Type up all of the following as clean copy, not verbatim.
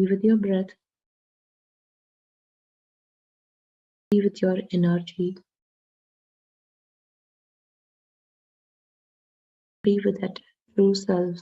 with your breath, be with your energy, be with that true self.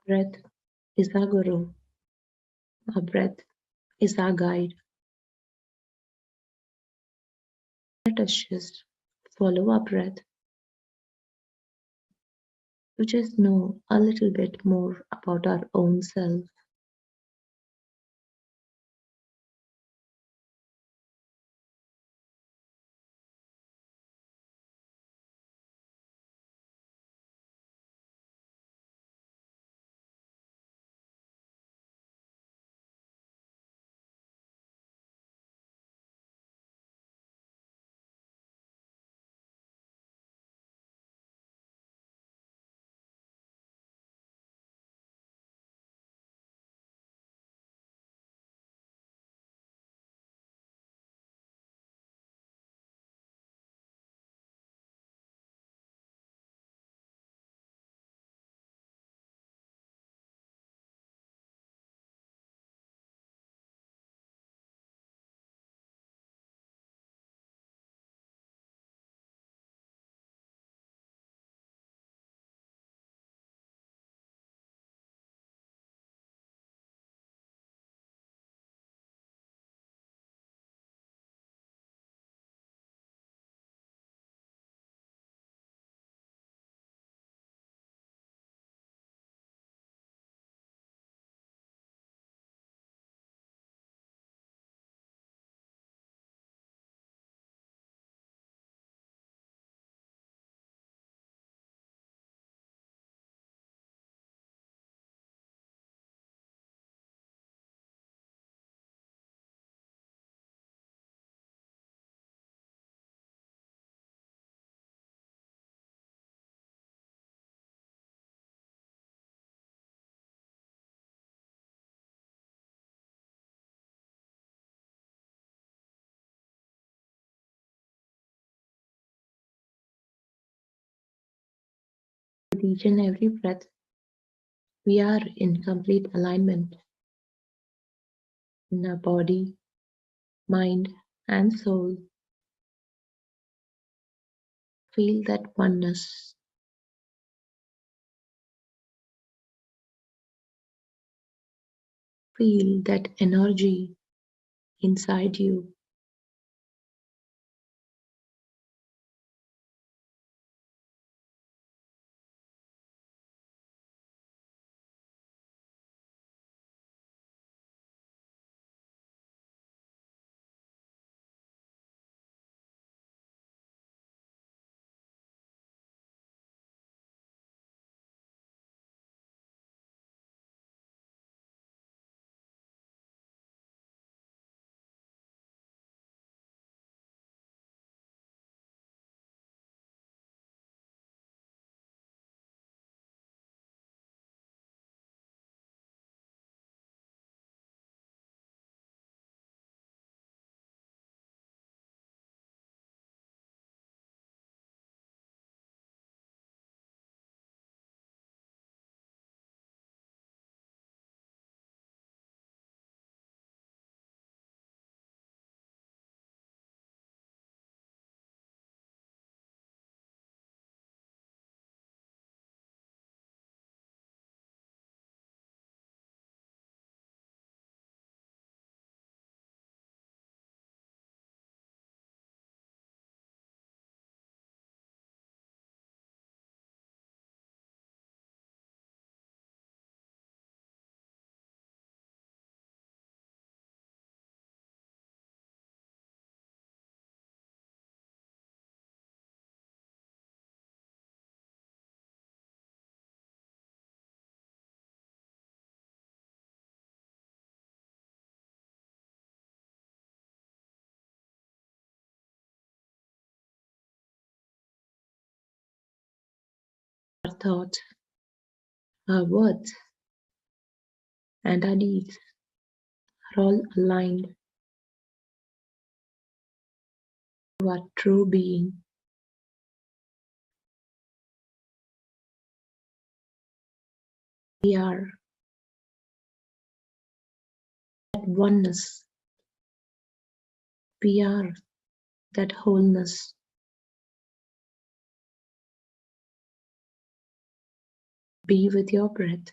Breath is our guru. Our breath is our guide. Let us just follow our breath to just know a little bit more about our own self. With each and every breath, we are in complete alignment in our body, mind, and soul. Feel that oneness. Feel that energy inside you. thought, our words, and our deeds are all aligned to our true being. We are that oneness. We are that wholeness. Be with your breath.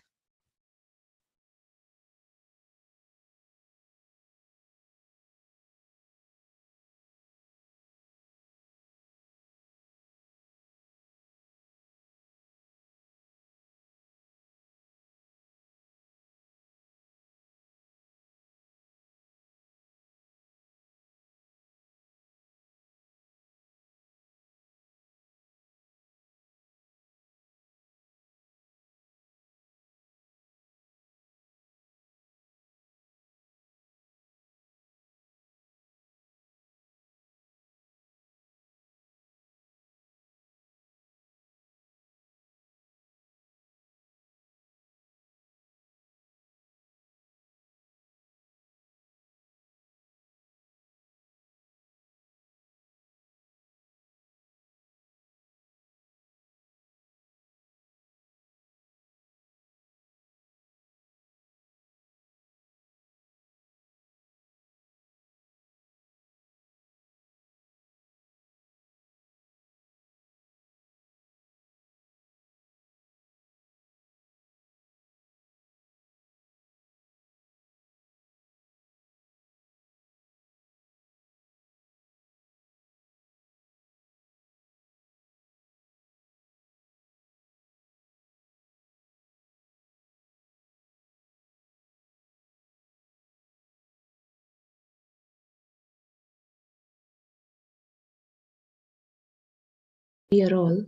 We are all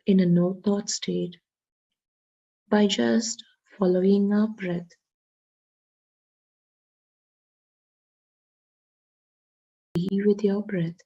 in a no thought state by just following our breath. Be with your breath.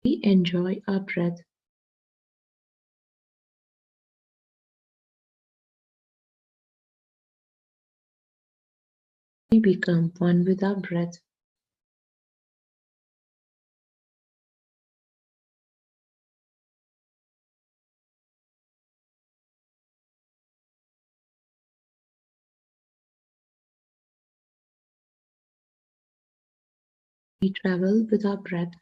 We enjoy our breath. We become one with our breath. We travel with our breath.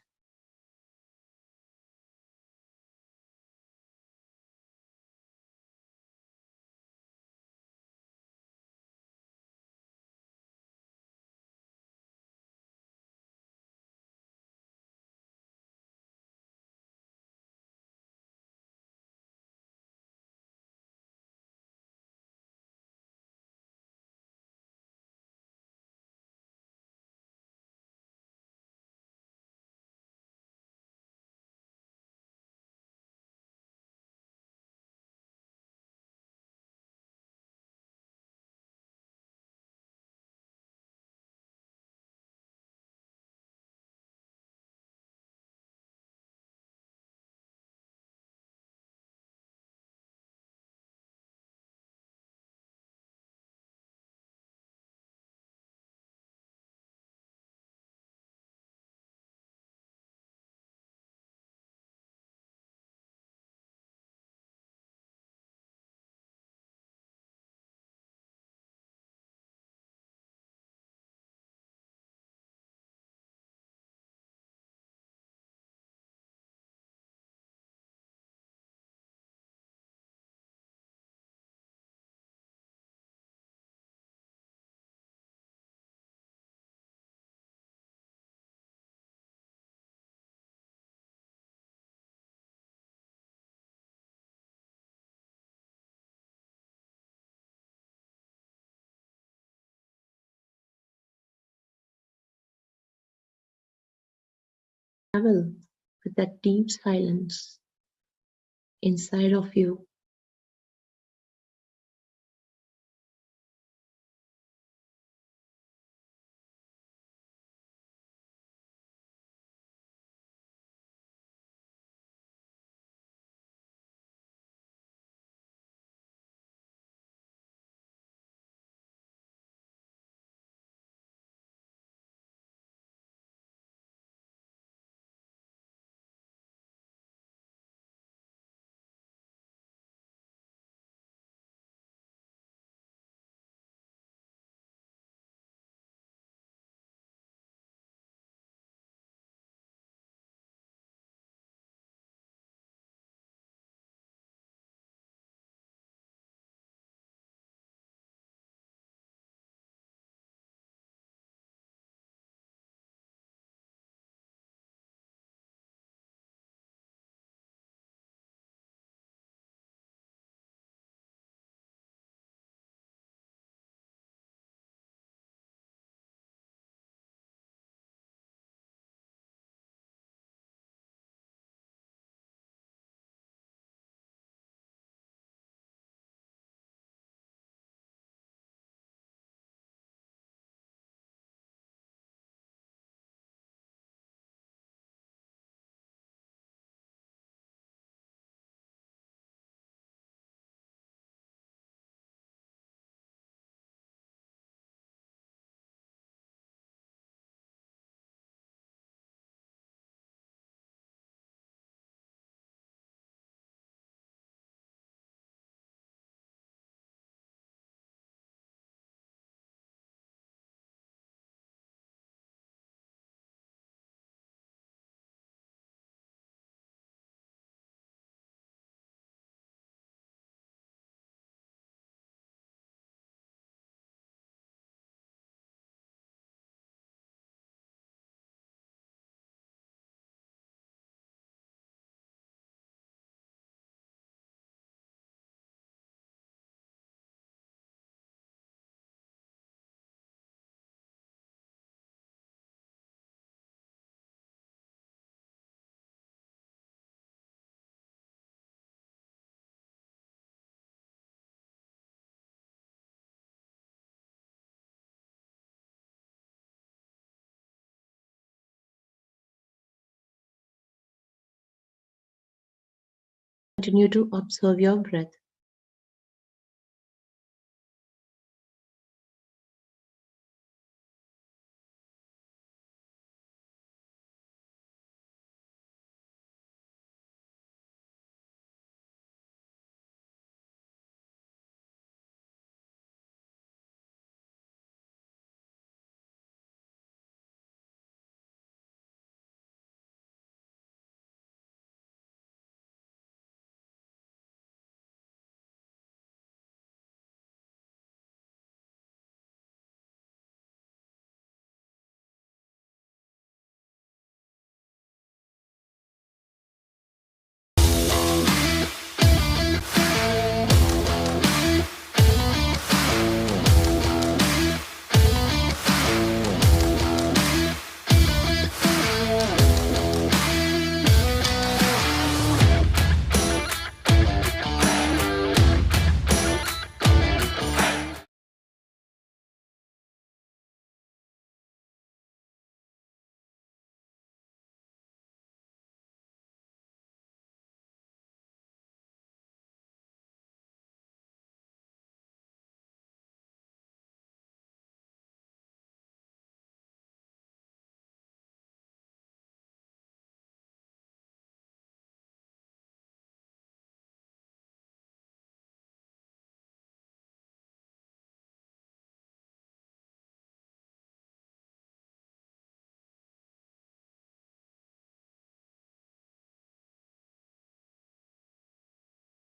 Travel with that deep silence inside of you. Continue to observe your breath.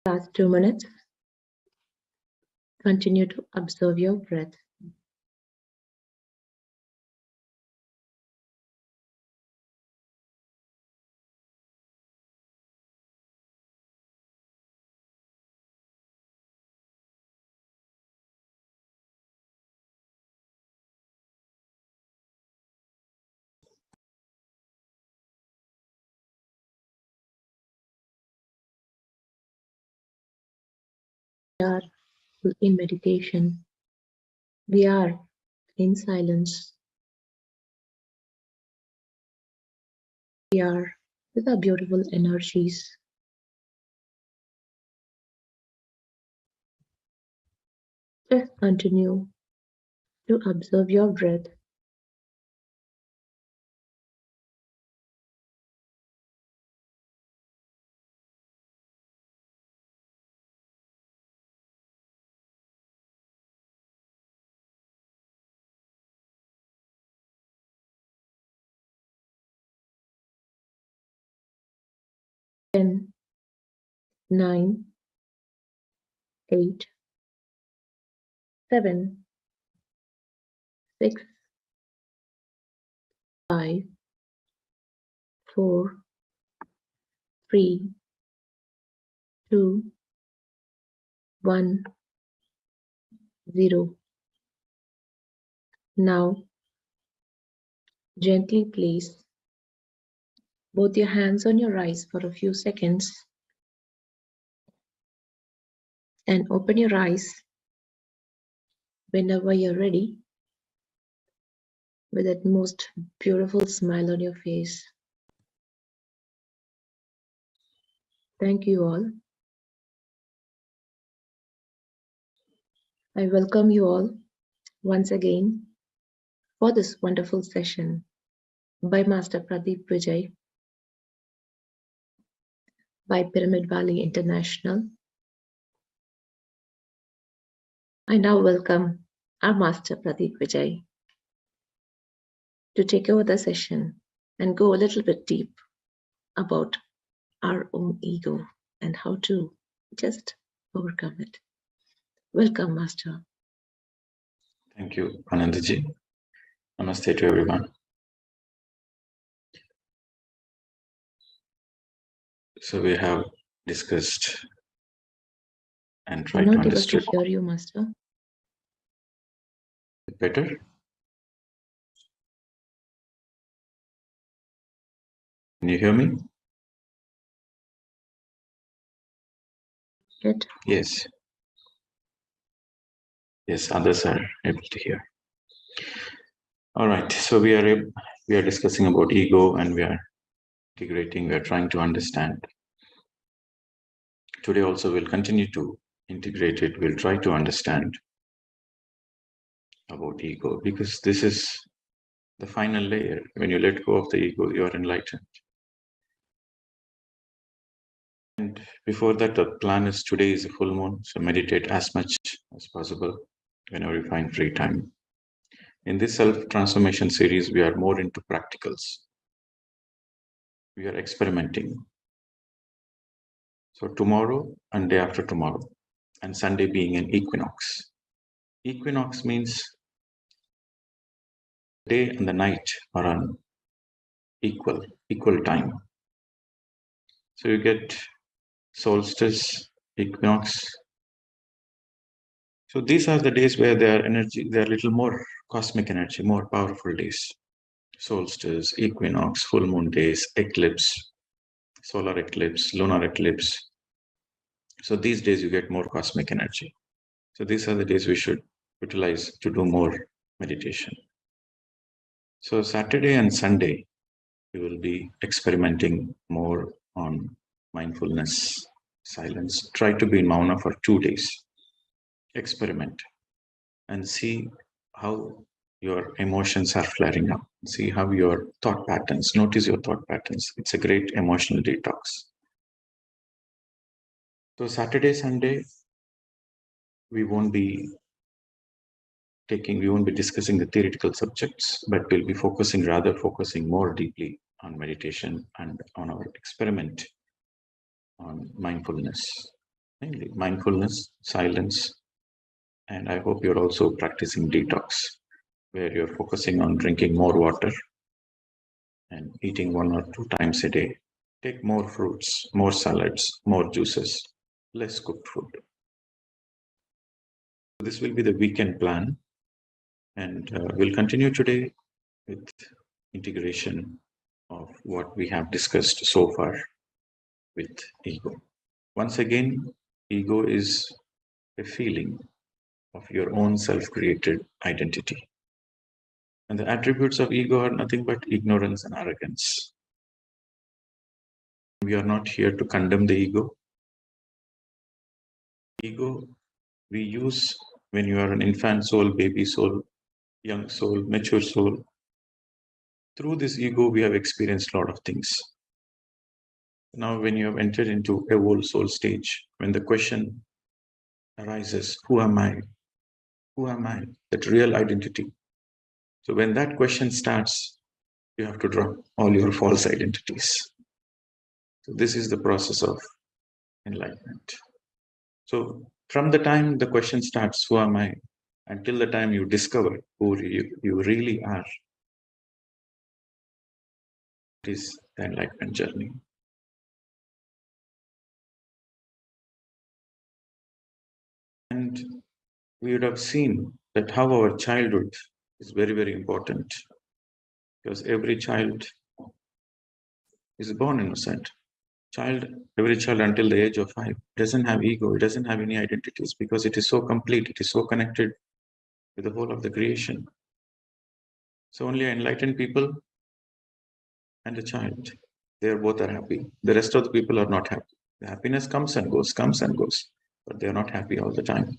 Last 2 minutes. Continue to observe your breath. We are in meditation. We are in silence. We are with our beautiful energies. Just continue to observe your breath. Ten, 9, 8, 7, 6, 5, 4, 3, 2, 1, 0. Now, gently place both your hands on your eyes for a few seconds and open your eyes whenever you're ready with that most beautiful smile on your face. Thank you all. I welcome you all once again for this wonderful session by Master Pradeep Vijay, by Pyramid Valley International. I now welcome our Master Pradeep Vijay to take over the session and go a little bit deep about our own ego and how to just overcome it. Welcome, Master. Thank you, Anandaji. Namaste to everyone. So we have discussed and tried to I'm not able to understand hear you, Master. better. Can you hear me? Good. Yes. Yes, others are able to hear. All right. So we are discussing about ego, and we are integrating. We are trying to understand. Today also we'll continue to integrate it. We'll try to understand about ego, because this is the final layer. When you let go of the ego, you are enlightened. And before that, the plan is today is a full moon, so meditate as much as possible whenever you find free time. In this self-transformation series, we are more into practicals. We are experimenting. So tomorrow and day after tomorrow, and Sunday being an equinox. Equinox means day and the night are on equal time. So you get solstice, equinox. So these are the days where they are a little more cosmic energy, more powerful days. Solstice, equinox, full moon days, eclipse, solar eclipse, lunar eclipse. So these days you get more cosmic energy. So these are the days we should utilize to do more meditation. So Saturday and Sunday, we will be experimenting more on mindfulness, silence. Try to be in Mauna for 2 days. Experiment and see how your emotions are flaring up. See how your thought patterns, notice your thought patterns. It's a great emotional detox. So Saturday, Sunday, we won't be discussing the theoretical subjects, but we'll be rather focusing more deeply on meditation and on our experiment on mindfulness, mainly mindfulness, silence, and I hope you're also practicing detox, where you're focusing on drinking more water and eating 1 or 2 times a day. Take more fruits, more salads, more juices, less cooked food. This will be the weekend plan, and we'll continue today with integration of what we have discussed so far with ego. Once again, ego is a feeling of your own self-created identity. And the attributes of ego are nothing but ignorance and arrogance. We are not here to condemn the ego. Ego we use when you are an infant soul, baby soul, young soul, mature soul. Through this ego, we have experienced a lot of things. Now, when you have entered into a whole soul stage, when the question arises, who am I? Who am I? That real identity. So when that question starts, you have to drop all your false identities. So this is the process of enlightenment. So from the time the question starts, who am I? Until the time you discover who you really are, it is the enlightenment journey. And we would have seen that how our childhood is very, very important, because every child is born innocent. Every child until the age of 5 doesn't have ego, it doesn't have any identities, because it is so complete, it is so connected with the whole of the creation. So only enlightened people and a child, they both are happy. The rest of the people are not happy. The happiness comes and goes, but they are not happy all the time.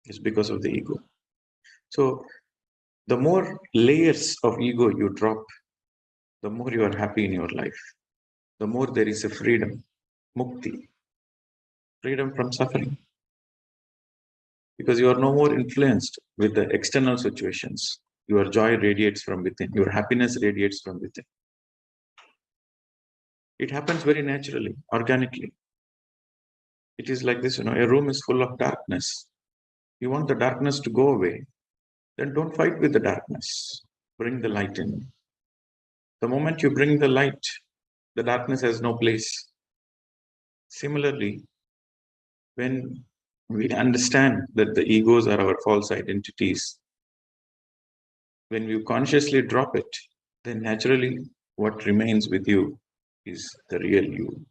It's because of the ego. So the more layers of ego you drop, the more you are happy in your life. The more there is a freedom, mukti, freedom from suffering. Because you are no more influenced with the external situations. Your joy radiates from within. Your happiness radiates from within. It happens very naturally, organically. It is like this, a room is full of darkness. You want the darkness to go away, then don't fight with the darkness. Bring the light in. The moment you bring the light, the darkness has no place. Similarly, when we understand that the egos are our false identities, when you consciously drop it, then naturally what remains with you is the real you.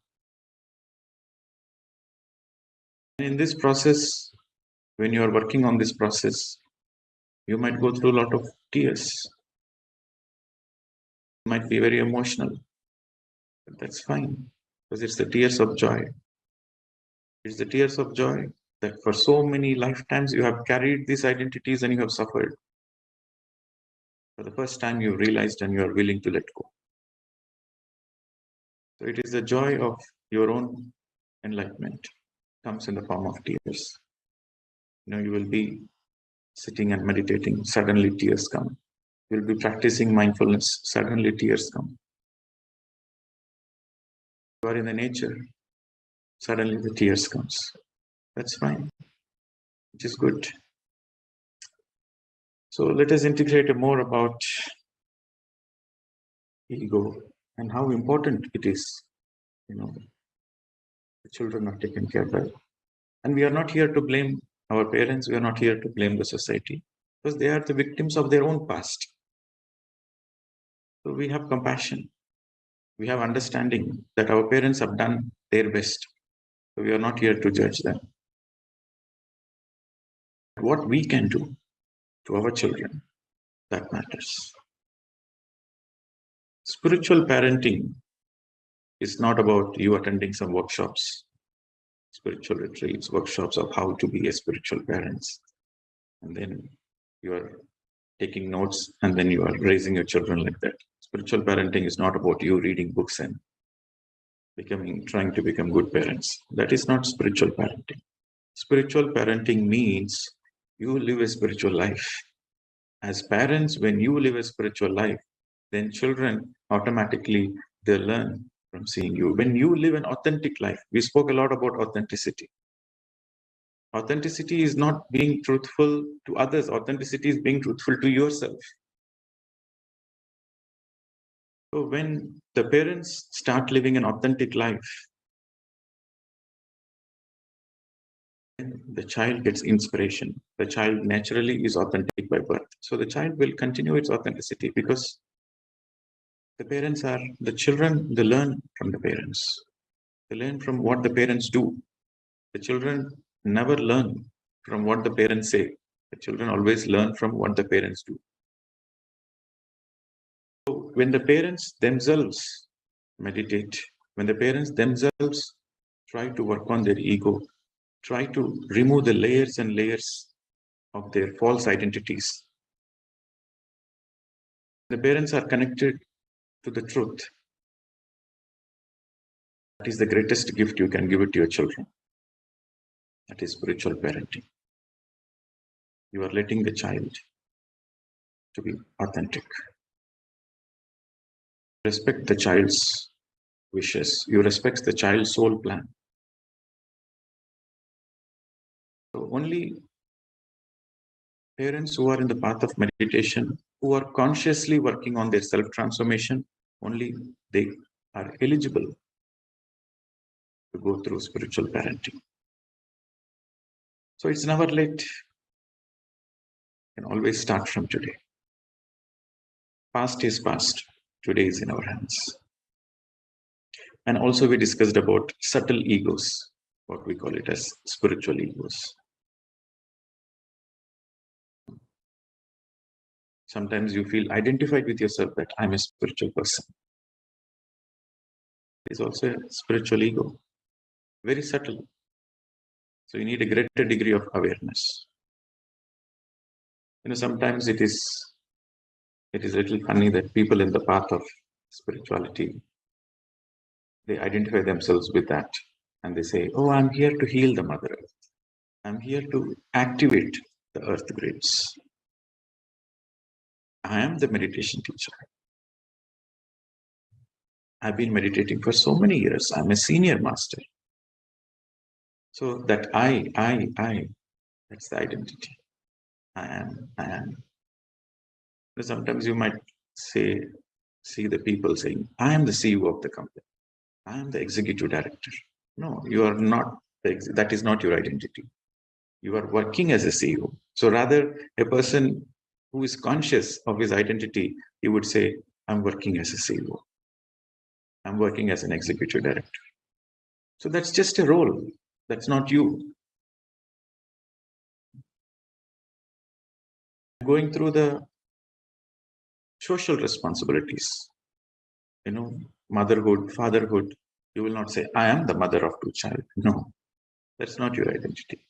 And in this process, when you are working on this process, you might go through a lot of tears. You might be very emotional, but that's fine, because it's the tears of joy. It's the tears of joy that for so many lifetimes you have carried these identities and you have suffered. For the first time you realized and you are willing to let go. So it is the joy of your own enlightenment. Comes in the form of tears. You will be sitting and meditating, suddenly tears come. You will be practicing mindfulness, suddenly tears come. You are in the nature, suddenly the tears comes. That's fine. It is good. So let us integrate more about ego and how important it is. The children are taken care of. And we are not here to blame our parents. We are not here to blame the society, because they are the victims of their own past. So we have compassion. We have understanding that our parents have done their best. So we are not here to judge them. What we can do to our children, that matters. Spiritual parenting is not about you attending some workshops, spiritual retreats, workshops of how to be a spiritual parents. And then you are taking notes and then you are raising your children like that. Spiritual parenting is not about you reading books and trying to become good parents. That is not spiritual parenting. Spiritual parenting means you live a spiritual life. As parents, when you live a spiritual life, then children automatically they learn from seeing you. When you live an authentic life, we spoke a lot about authenticity. Authenticity is not being truthful to others. Authenticity is being truthful to yourself. So when the parents start living an authentic life, the child gets inspiration. The child naturally is authentic by birth. So the child will continue its authenticity because the children, they learn from the parents. They learn from what the parents do. The children never learn from what the parents say. The children always learn from what the parents do. So when the parents themselves meditate, when the parents themselves try to work on their ego, try to remove the layers and layers of their false identities, the parents are connected to the truth. That is the greatest gift you can give it to your children. That is spiritual parenting. You are letting the child to be authentic. Respect the child's wishes. You respect the child's soul plan. So only parents who are in the path of meditation, who are consciously working on their self-transformation, only they are eligible to go through spiritual parenting. So it's never late. You can always start from today. Past is past. Today is in our hands. And also we discussed about subtle egos, what we call it as spiritual egos. Sometimes you feel identified with yourself that I'm a spiritual person. It's also a spiritual ego, very subtle. So you need a greater degree of awareness. Sometimes it is a little funny that people in the path of spirituality, they identify themselves with that and they say, oh, I'm here to heal the Mother Earth. I'm here to activate the earth grids. I am the meditation teacher. I've been meditating for so many years. I'm a senior master. So that I, that's the identity. I am. Sometimes you might see the people saying, I am the CEO of the company. I am the executive director. No, you are not. That is not your identity. You are working as a CEO. So rather, a person who is conscious of his identity, he would say, I'm working as a CEO. I'm working as an executive director. So that's just a role. That's not you. Going through the social responsibilities, motherhood, fatherhood, you will not say, I am the mother of two children. No, that's not your identity.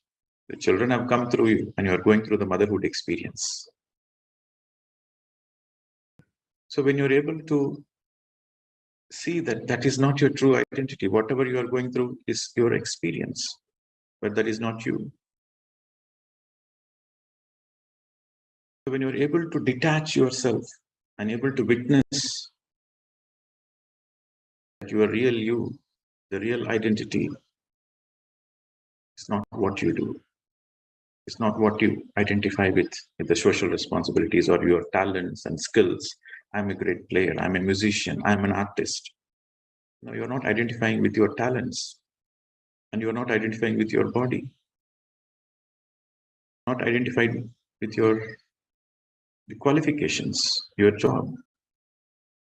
The children have come through you and you are going through the motherhood experience. So when you're able to see that that is not your true identity, whatever you are going through is your experience, but that is not you. So when you're able to detach yourself and able to witness that your real you, the real identity, is not what you do. It's not what you identify with the social responsibilities or your talents and skills. I'm a great player. I'm a musician. I'm an artist. No, you're not identifying with your talents and you're not identifying with your body. Not identified with the qualifications, your job.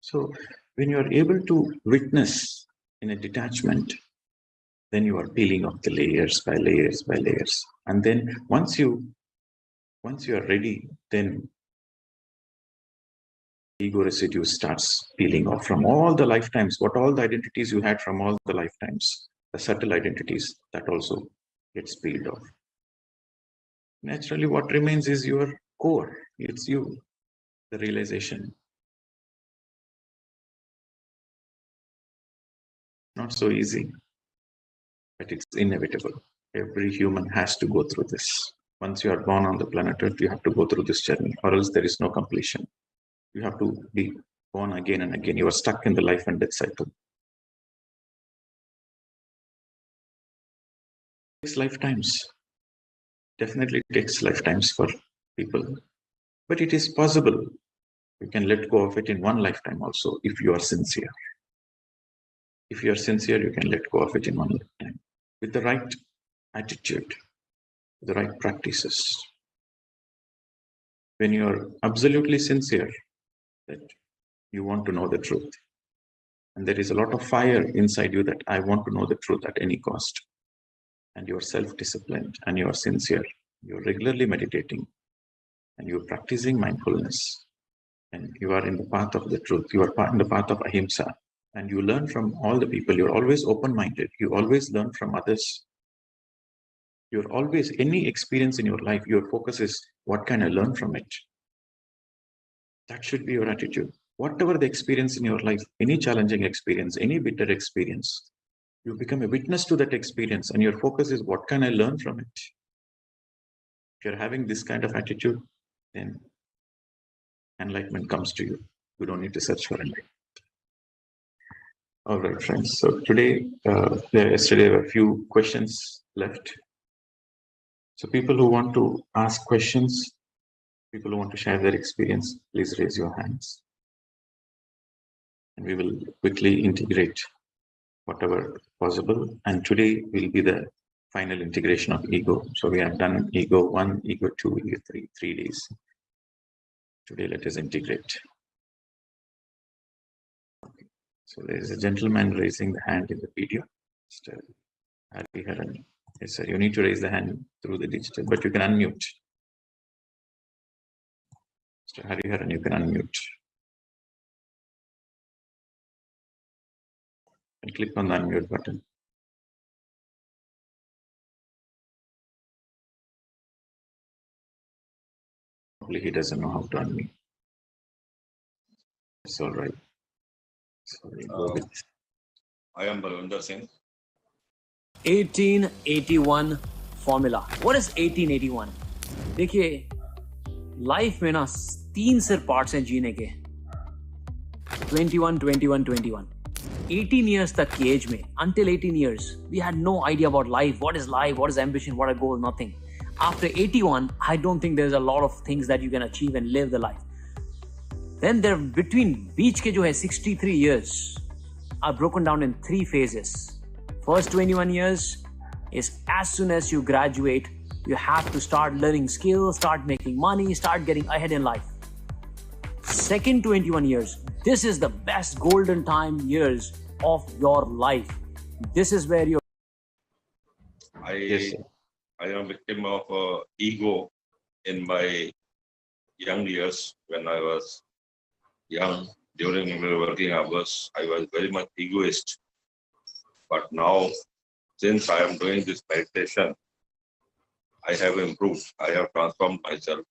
So when you're able to witness in a detachment, then you are peeling off the layers by layers by layers. And then once you are ready, then ego residue starts peeling off from all the lifetimes, what all the identities you had from all the lifetimes, the subtle identities, that also gets peeled off. Naturally, what remains is your core. It's you, the realization. Not so easy, but it's inevitable. Every human has to go through this. Once you are born on the planet Earth, you have to go through this journey, or else there is no completion. You have to be born again and again. You are stuck in the life and death cycle. It takes lifetimes. Definitely takes lifetimes for people. But it is possible. You can let go of it in one lifetime also, if you are sincere. If you are sincere, you can let go of it in one lifetime. With the right attitude, the right practices. When you are absolutely sincere that you want to know the truth, and there is a lot of fire inside you that I want to know the truth at any cost, and you are self-disciplined and you are sincere, you're regularly meditating, and you're practicing mindfulness, and you are in the path of the truth, you are in the path of ahimsa, and you learn from all the people, you're always open-minded, you always learn from others. You're always, any experience in your life, your focus is, what can I learn from it? That should be your attitude. Whatever the experience in your life, any challenging experience, any bitter experience, you become a witness to that experience, and your focus is, what can I learn from it? If you're having this kind of attitude, then enlightenment comes to you. You don't need to search for enlightenment. All right, friends. So today, yesterday, there were a few questions left. So people who want to ask questions, people who want to share their experience, please raise your hands. And we will quickly integrate whatever possible. And today will be the final integration of ego. So we have done ego 1, ego 2, ego 3, 3 days. Today, let us integrate. Okay. So there is a gentleman raising the hand in the video. Mr. Hariharan. Yes, sir. You need to raise the hand through the digital, but you can unmute. Mr. Hariharan, you can unmute. And click on the unmute button. Probably he doesn't know how to unmute. It's all right. So we go with. I am Balwinder Singh. 1881 formula. What is 1881? देखिए, life में ना 3 सिर्फ parts हैं जीने के. 21, 21, 21. 18 years तक की as में, until 18 years, we had no idea about life. What is life? What is ambition? What a goal? Nothing. After 81, I don't think there's a lot of things that you can achieve and live the life. Then there between बीच के जो है 63 years are broken down in 3 phases. First 21 years is as soon as you graduate, you have to start learning skills, start making money, start getting ahead in life. Second 21 years, this is the best golden time years of your life. This is where you're. I am a victim of ego in my young years. When I was young, during my working hours, I was very much egoist. But now, since I am doing this meditation, I have improved. I have transformed myself,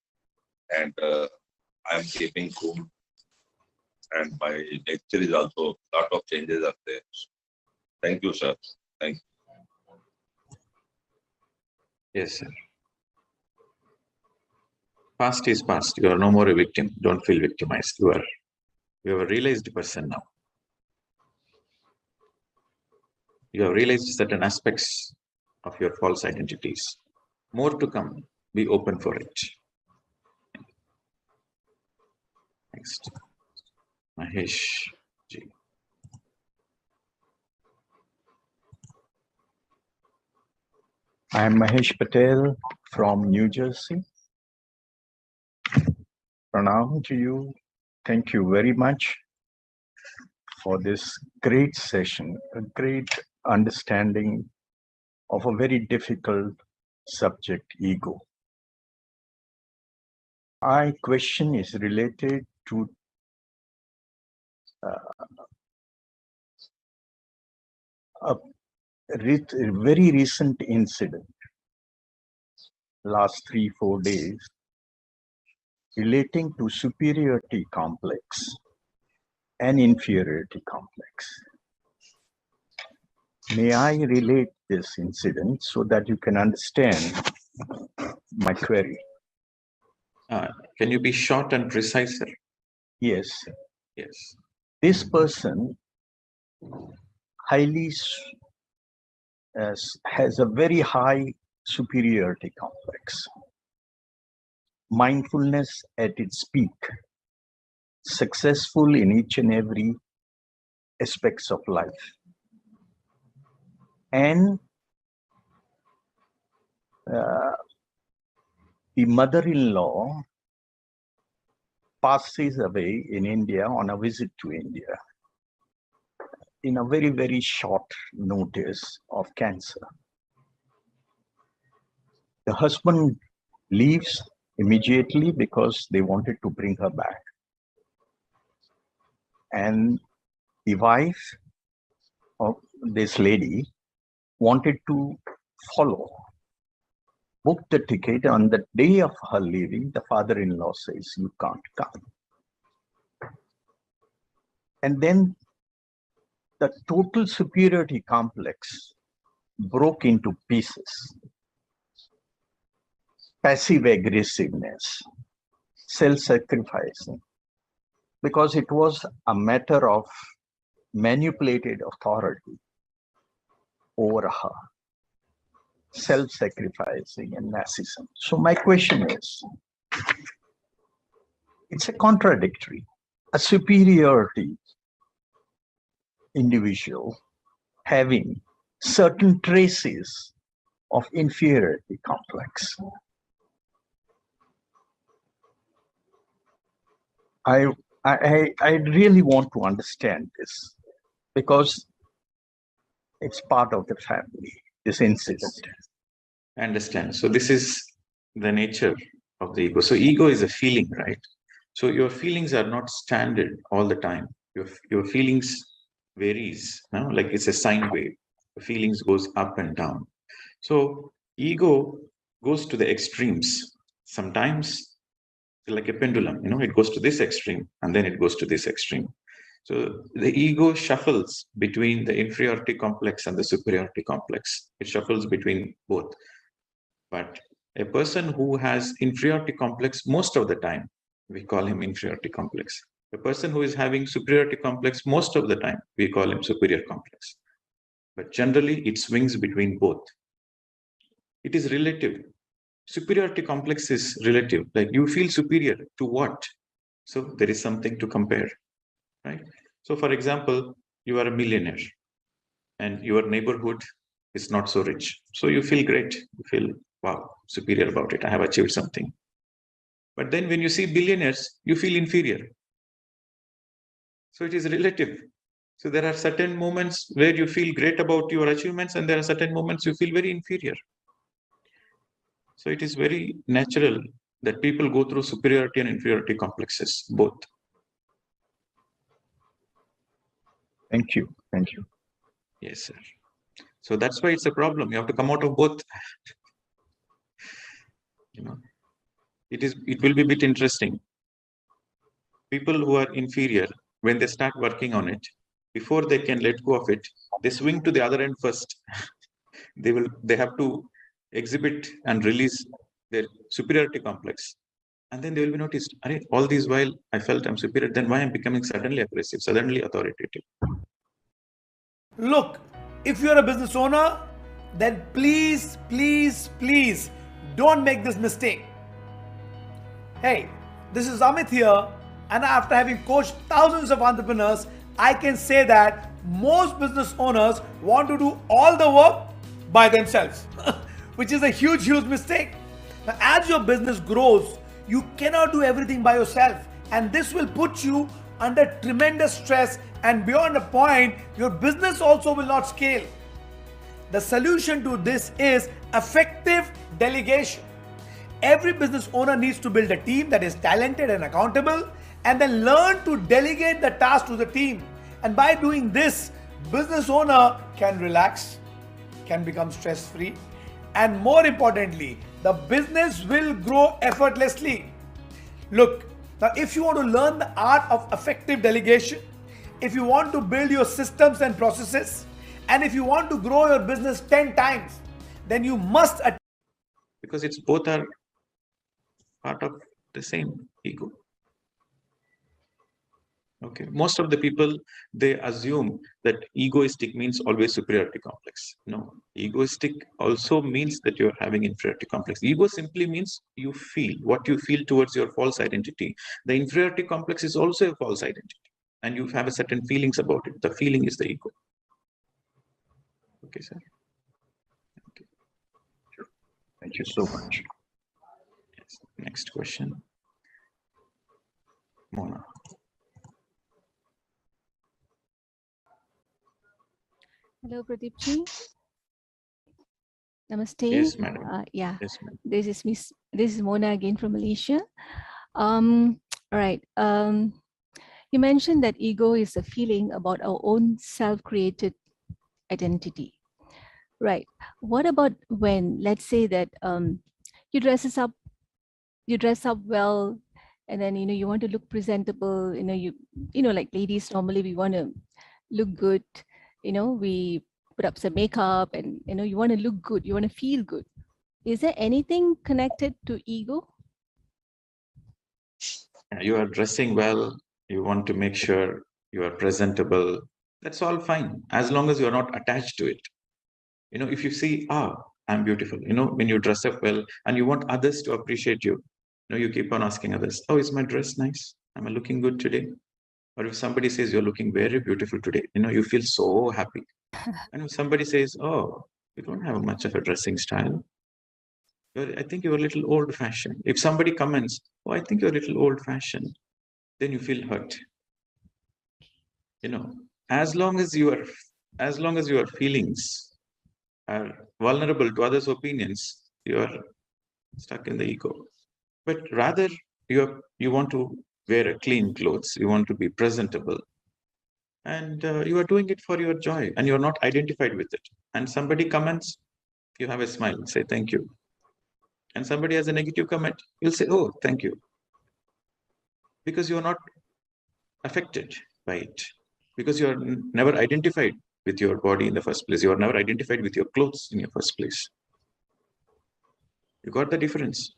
and I am keeping cool. And my nature is also, a lot of changes are there. Thank you, sir. Thank you. Yes, sir. Past is past. You are no more a victim. Don't feel victimized. You are a realized person now. You have realized certain aspects of your false identities. More to come. Be open for it. Next. Mahesh ji. I am Mahesh Patel from New Jersey. Pranam to you. Thank you very much for this great session, a great understanding of a very difficult subject, ego. My question is related to a very recent incident, last 3-4 days, relating to superiority complex and inferiority complex. May I relate this incident so that you can understand my query? Can you be short and precise, sir? Yes. Yes. This person has a very high superiority complex. Mindfulness at its peak, successful in each and every aspects of life. And the mother-in-law passes away in India on a visit to India in a very, very short notice of cancer. The husband leaves immediately because they wanted to bring her back. And the wife of this lady wanted to follow, booked the ticket. On the day of her leaving, the father-in-law says, "You can't come." And then the total superiority complex broke into pieces. Passive aggressiveness, self-sacrificing, because it was a matter of manipulated authority over her, self-sacrificing and narcissism. So my question is, it's a contradictory. A superiority individual having certain traces of inferiority complex. I really want to understand this because it's part of the family, this incident. I understand. So this is the nature of the ego. So ego is a feeling, right? So your feelings are not standard all the time. Your feelings varies, no? Like it's a sine wave. The feelings goes up and down. So ego goes to the extremes. Sometimes like a pendulum, it goes to this extreme and then it goes to this extreme. So the ego shuffles between the inferiority complex and the superiority complex. It shuffles between both. But a person who has inferiority complex most of the time, we call him inferiority complex. A person who is having superiority complex most of the time, we call him superior complex. But generally, it swings between both. It is relative. Superiority complex is relative. Like you feel superior to what? So there is something to compare, right? So for example, you are a millionaire and your neighborhood is not so rich. So you feel great. You feel, wow, superior about it. I have achieved something. But then when you see billionaires, you feel inferior. So it is relative. So there are certain moments where you feel great about your achievements and there are certain moments you feel very inferior. So it is very natural that people go through superiority and inferiority complexes, both. Thank you. Thank you. Yes, sir. So that's why it's a problem. You have to come out of both. It will be a bit interesting. People who are inferior, when they start working on it, before they can let go of it, they swing to the other end first. They have to exhibit and release their superiority complex. And then they will be noticed, all this while I felt I'm superior, then why I'm becoming suddenly aggressive, suddenly authoritative. Look, if you're a business owner, then please, please, please don't make this mistake. Hey, this is Amit here, and after having coached thousands of entrepreneurs, I can say that most business owners want to do all the work by themselves, which is a huge, huge mistake. Now, as your business grows, you cannot do everything by yourself, and this will put you under tremendous stress, and beyond a point, your business also will not scale. The solution to this is effective delegation. Every business owner needs to build a team that is talented and accountable, and then learn to delegate the task to the team. And by doing this, business owner can relax, can become stress-free, and more importantly, the business will grow effortlessly. Look, now if you want to learn the art of effective delegation, if you want to build your systems and processes, and if you want to grow your business 10 times, then you must because it's both are part of the same ego. Okay, most of the people, they assume that egoistic means always superiority complex. No, egoistic also means that you're having inferiority complex. Ego simply means you feel what you feel towards your false identity. The inferiority complex is also a false identity, and you have a certain feelings about it. The feeling is the ego. Okay, sir. Okay. Sure. Thank you so much. Yes. Next question. Mona. Hello, Pradeep ji. Namaste. Yes, madam. Yeah, Yes, madam. this is Miss This is Mona again from Malaysia. All right. You mentioned that ego is a feeling about our own self-created identity. Right. What about when, let's say that you dress up well, and then you want to look presentable. Like ladies normally we want to look good. We put up some makeup, and you want to look good. You want to feel good. Is there anything connected to ego? You are dressing well. You want to make sure you are presentable. That's all fine, as long as you are not attached to it. If you see, I'm beautiful, when you dress up well and you want others to appreciate you, you keep on asking others, oh, is my dress nice? Am I looking good today? Or if somebody says you're looking very beautiful today, you feel so happy. And if somebody says, oh, you don't have much of a dressing style, I think you're a little old-fashioned. If somebody comments, oh, I think you're a little old-fashioned, then you feel hurt. As long as your feelings are vulnerable to others' opinions, you are stuck in the ego. But rather, you want to wear a clean clothes, you want to be presentable, and you are doing it for your joy, and you're not identified with it. And somebody comments, you have a smile, say thank you. And somebody has a negative comment, you'll say, oh, thank you. Because you're not affected by it. Because you're never identified with your body in the first place. You are never identified with your clothes in your first place. You got the difference?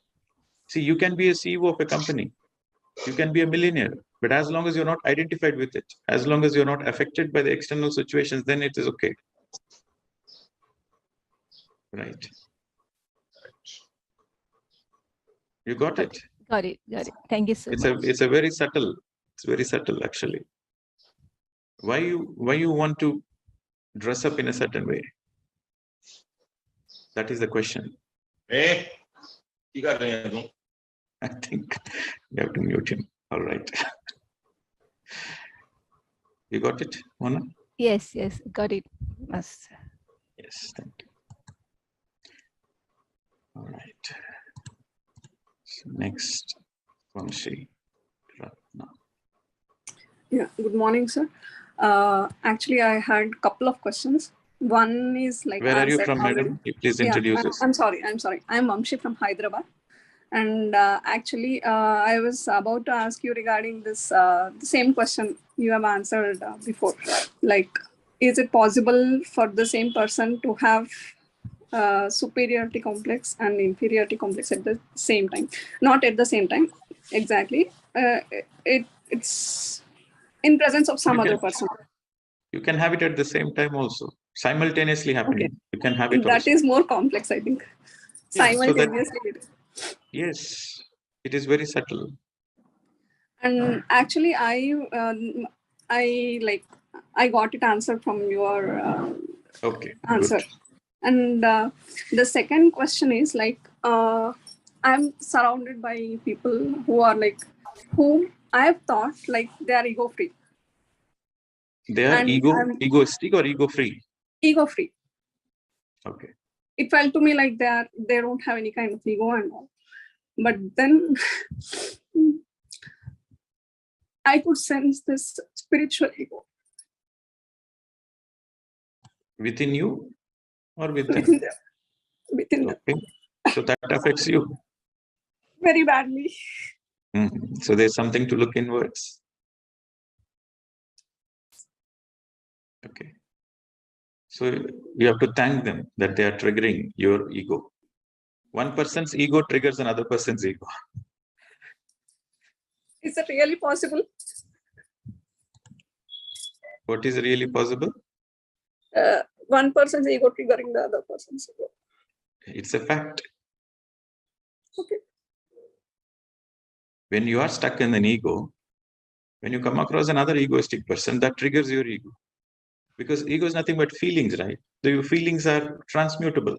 See, you can be a CEO of a company. You can be a millionaire. But as long as you're not identified with it, as long as you're not affected by the external situations, then it is okay. Right. You got it? Got it. Thank you so much. It's very subtle actually. Why you want to dress up in a certain way? That is the question. Eh? I think you have to mute him. All right. You got it, Mona? Yes, got it, Master. Yes, thank you. All right. So next, Vamshi. Yeah, good morning, sir. Actually, I had a couple of questions. One is like... Where are you from, madam? Please introduce us. I'm sorry. I'm Vamshi from Hyderabad. And actually, I was about to ask you regarding this the same question you have answered before. Like, is it possible for the same person to have superiority complex and inferiority complex at the same time? Not at the same time, exactly. It's in presence of some other person. You can have it at the same time also. Simultaneously happening. Okay. You can have it that also. Is more complex, I think. Yeah, simultaneously. Yes, it is very subtle. And actually, I got it answered from your answer. Good. And the second question is like, I'm surrounded by people who are like, whom I have thought like they are ego free. They are egoistic or ego free? Ego free. Okay. It felt to me like they don't have any kind of ego and all. But then I could sense this spiritual ego. Within you or with them? Within them. Within them. Okay. So that affects you? Very badly. Mm-hmm. So there's something to look inwards. Okay. So you have to thank them that they are triggering your ego. One person's ego triggers another person's ego. Is it really possible? What is really possible? One person's ego triggering the other person's ego. It's a fact. Okay. When you are stuck in an ego, when you come across another egoistic person, that triggers your ego. Because ego is nothing but feelings, right? So your feelings are transmutable.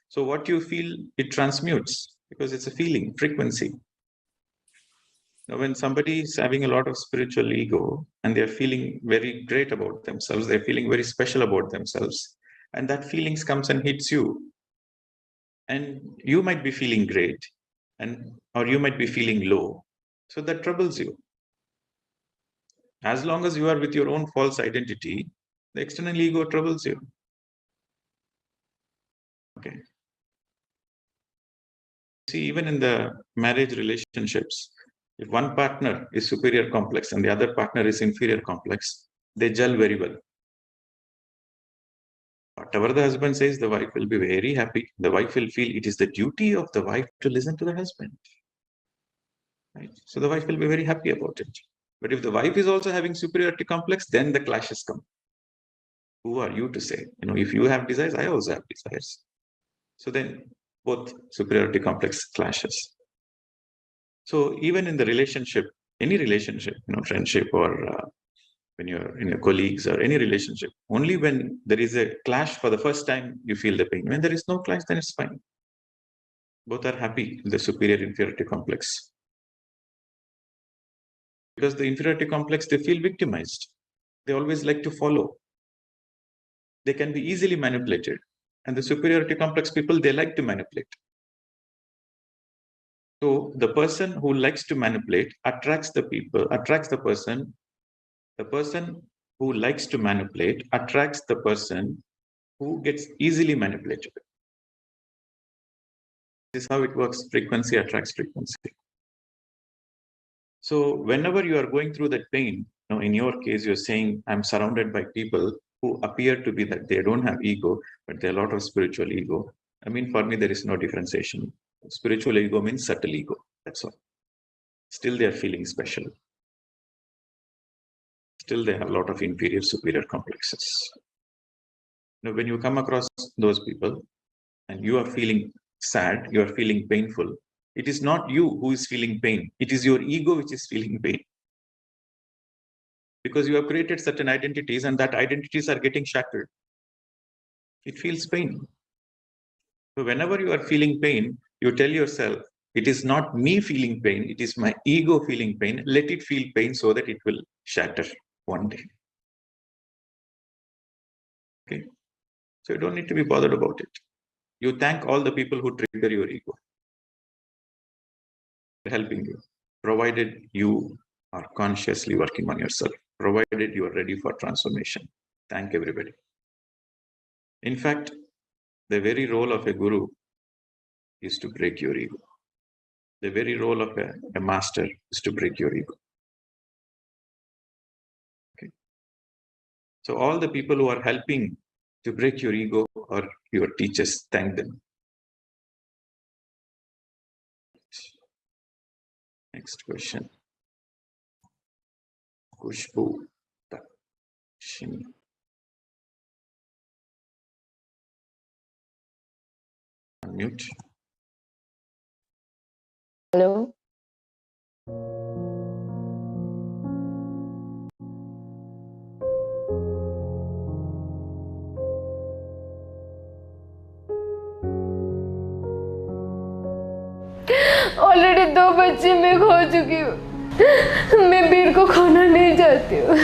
So what you feel, it transmutes because it's a feeling, frequency. Now, when somebody is having a lot of spiritual ego and they're feeling very great about themselves, they're feeling very special about themselves, and that feelings comes and hits you. And you might be feeling great, or you might be feeling low. So that troubles you. As long as you are with your own false identity, the external ego troubles you. Okay. See, even in the marriage relationships, if one partner is superior complex and the other partner is inferior complex, they gel very well. Whatever the husband says, the wife will be very happy. The wife will feel it is the duty of the wife to listen to the husband. Right? So the wife will be very happy about it. But if the wife is also having superiority complex, then the clashes come. Who are you to say? If you have desires, I also have desires. So then both superiority complex clashes. So even in the relationship, any relationship, friendship or when you're in your colleagues or any relationship, only when there is a clash for the first time, you feel the pain. When there is no clash, then it's fine. Both are happy in the superior inferiority complex. Because the inferiority complex, they feel victimized. They always like to follow. They can be easily manipulated. And the superiority complex people, they like to manipulate. So the person who likes to manipulate attracts the person. The person who likes to manipulate attracts the person who gets easily manipulated. This is how it works. Frequency attracts frequency. So whenever you are going through that pain, in your case, you're saying, I'm surrounded by people who appear to be that they don't have ego, but they're a lot of spiritual ego. I mean, for me, there is no differentiation. Spiritual ego means subtle ego. That's all. Still, they are feeling special. Still, they have a lot of inferior, superior complexes. Now, when you come across those people and you are feeling sad, you are feeling painful, it is not you who is feeling pain. It is your ego which is feeling pain. Because you have created certain identities and that identities are getting shattered. It feels pain. So whenever you are feeling pain, you tell yourself, it is not me feeling pain, it is my ego feeling pain. Let it feel pain so that it will shatter one day. Okay. So you don't need to be bothered about it. You thank all the people who trigger your ego. They're helping you, provided you are consciously working on yourself, provided you are ready for transformation. Thank everybody. In fact, the very role of a guru is to break your ego. The very role of a master is to break your ego. Okay. So all the people who are helping to break your ego are your teachers. Thank them. Next question. Kushbu Dakshini. Unmute. Hello. Already 2 बच्चे मैं खो चुकी हूँ। मैं वीर को खोना नहीं चाहती हूँ।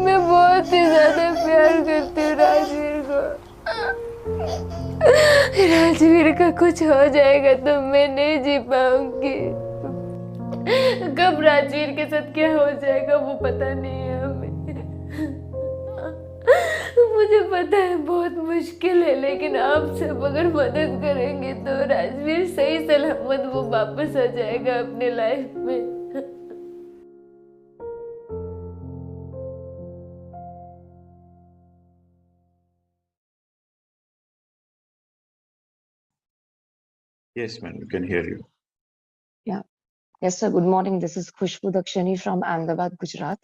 मैं बहुत ही ज्यादा प्यार करती हूँ राजवीर को। राजवीर का कुछ हो जाएगा तो मैं नहीं जी पाऊंगी। कब राजवीर के साथ क्या हो जाएगा वो पता नहीं है हमें। मुझे पता है बहुत मुश्किल है, लेकिन आप सब अगर मदद करेंगे तो राजवीर सही सलामत वो वापस आ जाएगा अपने लाइफ में। Yes, ma'am, we can hear you. Yeah. Yes, sir. Good morning. This is Khushbu Dakshini from Ahmedabad, Gujarat.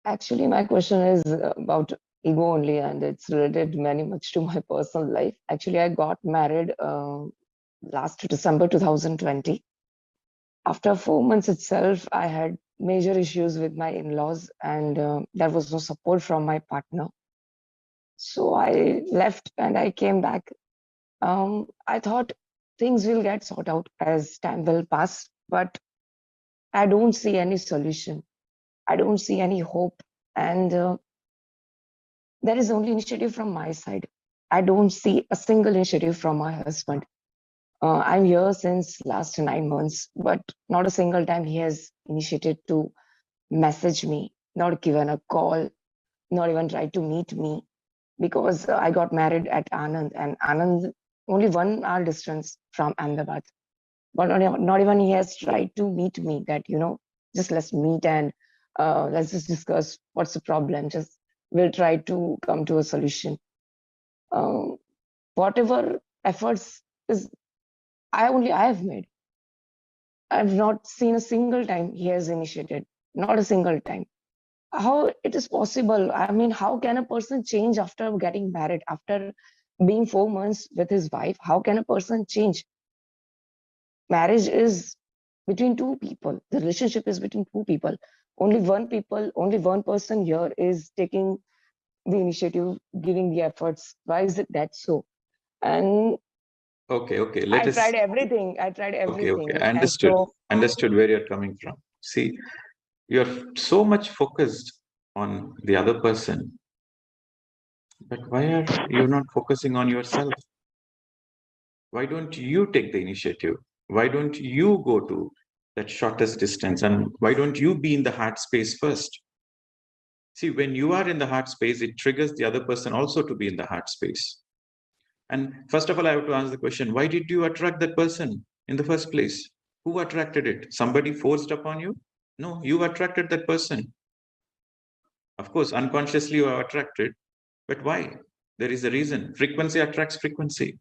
Actually, my question is about ego only, and it's related very much to my personal life. Actually, I got married last December 2020. After 4 months itself, I had major issues with my in-laws, and there was no support from my partner. So I left and I came back. I thought things will get sorted out as time will pass, but I don't see any solution. I don't see any hope, and there is only initiative from my side. I don't see a single initiative from my husband. I'm here since last 9 months, but not a single time he has initiated to message me, not given a call, not even tried to meet me, because I got married at Anand, and Anand only 1 hour distance from Ahmedabad. But not even he has tried to meet me that, just let's meet and let's just discuss what's the problem. Just we'll try to come to a solution. Whatever efforts is I have made. I've not seen a single time he has initiated, not a single time. How it is possible? I mean, how can a person change after getting married, after being 4 months with his wife? How can a person change? Marriage is between 2 people. The relationship is between 2 people. Only one person here is taking the initiative, giving the efforts. Why is it that so? And Okay. I tried everything. Okay. And Understood where you're coming from. See, you're so much focused on the other person, but why are you not focusing on yourself? Why don't you take the initiative? Why don't you go to that shortest distance? And why don't you be in the heart space first? See, when you are in the heart space, it triggers the other person also to be in the heart space. And first of all, I have to answer the question, why did you attract that person in the first place? Who attracted it? Somebody forced upon you? No, you attracted that person. Of course, unconsciously you are attracted, but why? There is a reason. Frequency attracts frequency.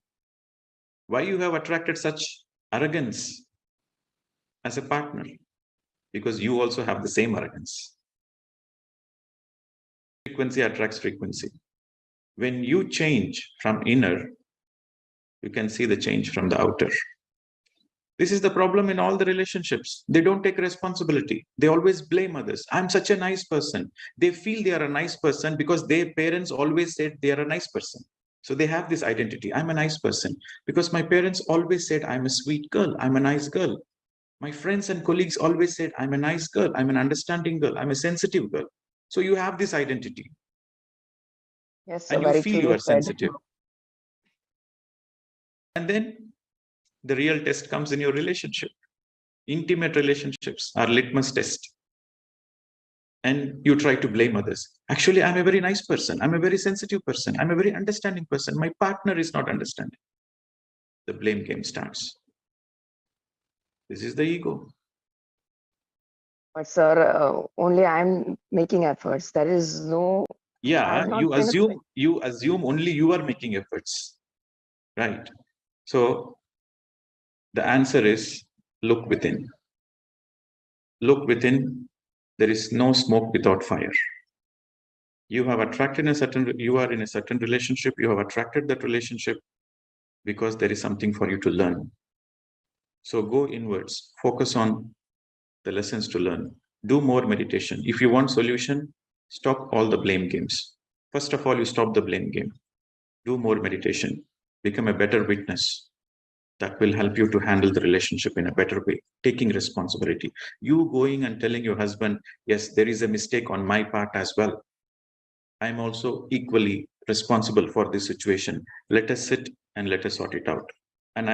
Why you have attracted such arrogance as a partner? Because you also have the same arrogance. Frequency attracts frequency. When you change from inner, you can see the change from the outer. This is the problem in all the relationships. They don't take responsibility. They always blame others. I'm such a nice person. They feel they are a nice person because their parents always said they are a nice person. So they have this identity. I'm a nice person because my parents always said I'm a sweet girl. I'm a nice girl. My friends and colleagues always said I'm a nice girl. I'm an understanding girl. I'm a sensitive girl. So you have this identity. yes, And you feel you are sensitive. And then the real test comes in your relationship. Intimate relationships are litmus test. And you try to blame others. Actually, I'm a very nice person. I'm a very sensitive person. I'm a very understanding person. My partner is not understanding. The blame game starts. This is the ego. But sir, only I'm making efforts. There is no. Yeah, you assume only you are making efforts, right? So the answer is look within. Look within. There is no smoke without fire. You have attracted you are in a certain relationship. You have attracted that relationship because there is something for you to learn. So go inwards. Focus on the lessons to learn. Do more meditation. If you want solution, stop all the blame games. First of all, you stop the blame game. Do more meditation. Become a better witness. That will help you to handle the relationship in a better way, taking responsibility. You going and telling your husband, yes, there is a mistake on my part as well. I'm also equally responsible for this situation. Let us sit and let us sort it out. And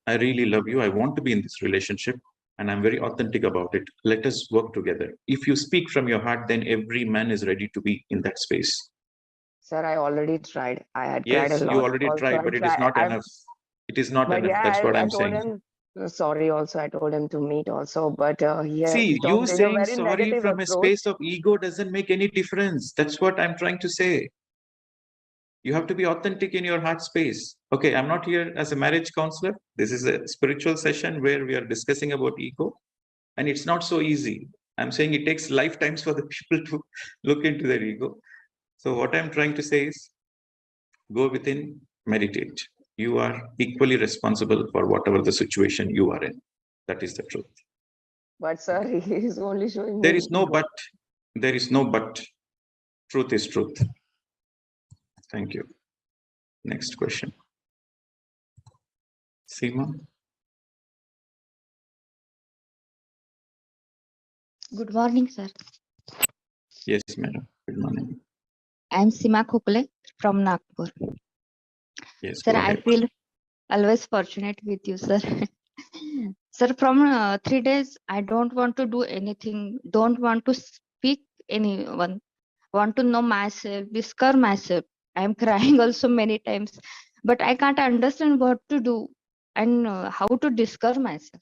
I really love you. I want to be in this relationship and I'm very authentic about it. Let us work together. If you speak from your heart, then every man is ready to be in that space. Sir, I already tried. I had yes, cried a lot. You already tried, but it is not enough. It is not enough. That's what I'm saying. Sorry, also, I told him to meet also, but See, you saying sorry from a space of ego doesn't make any difference. That's what I'm trying to say. You have to be authentic in your heart space. Okay, I'm not here as a marriage counselor. This is a spiritual session where we are discussing about ego. And it's not so easy. I'm saying it takes lifetimes for the people to look into their ego. So what I'm trying to say is, go within, meditate. You are equally responsible for whatever the situation you are in. That is the truth. But sir, he is only showing There me is no ego. but. There is no but. Truth is truth. Thank you. Next question. Seema? Good morning, sir. Yes, madam. Good morning. I am Seema Khokle from Nagpur. Yes, Sir, go I ahead. feel always fortunate with you, sir. Sir, from 3 days, I don't want to do anything, don't want to speak anyone, want to know myself, discover myself. I am crying also many times, but I can't understand what to do and how to discover myself.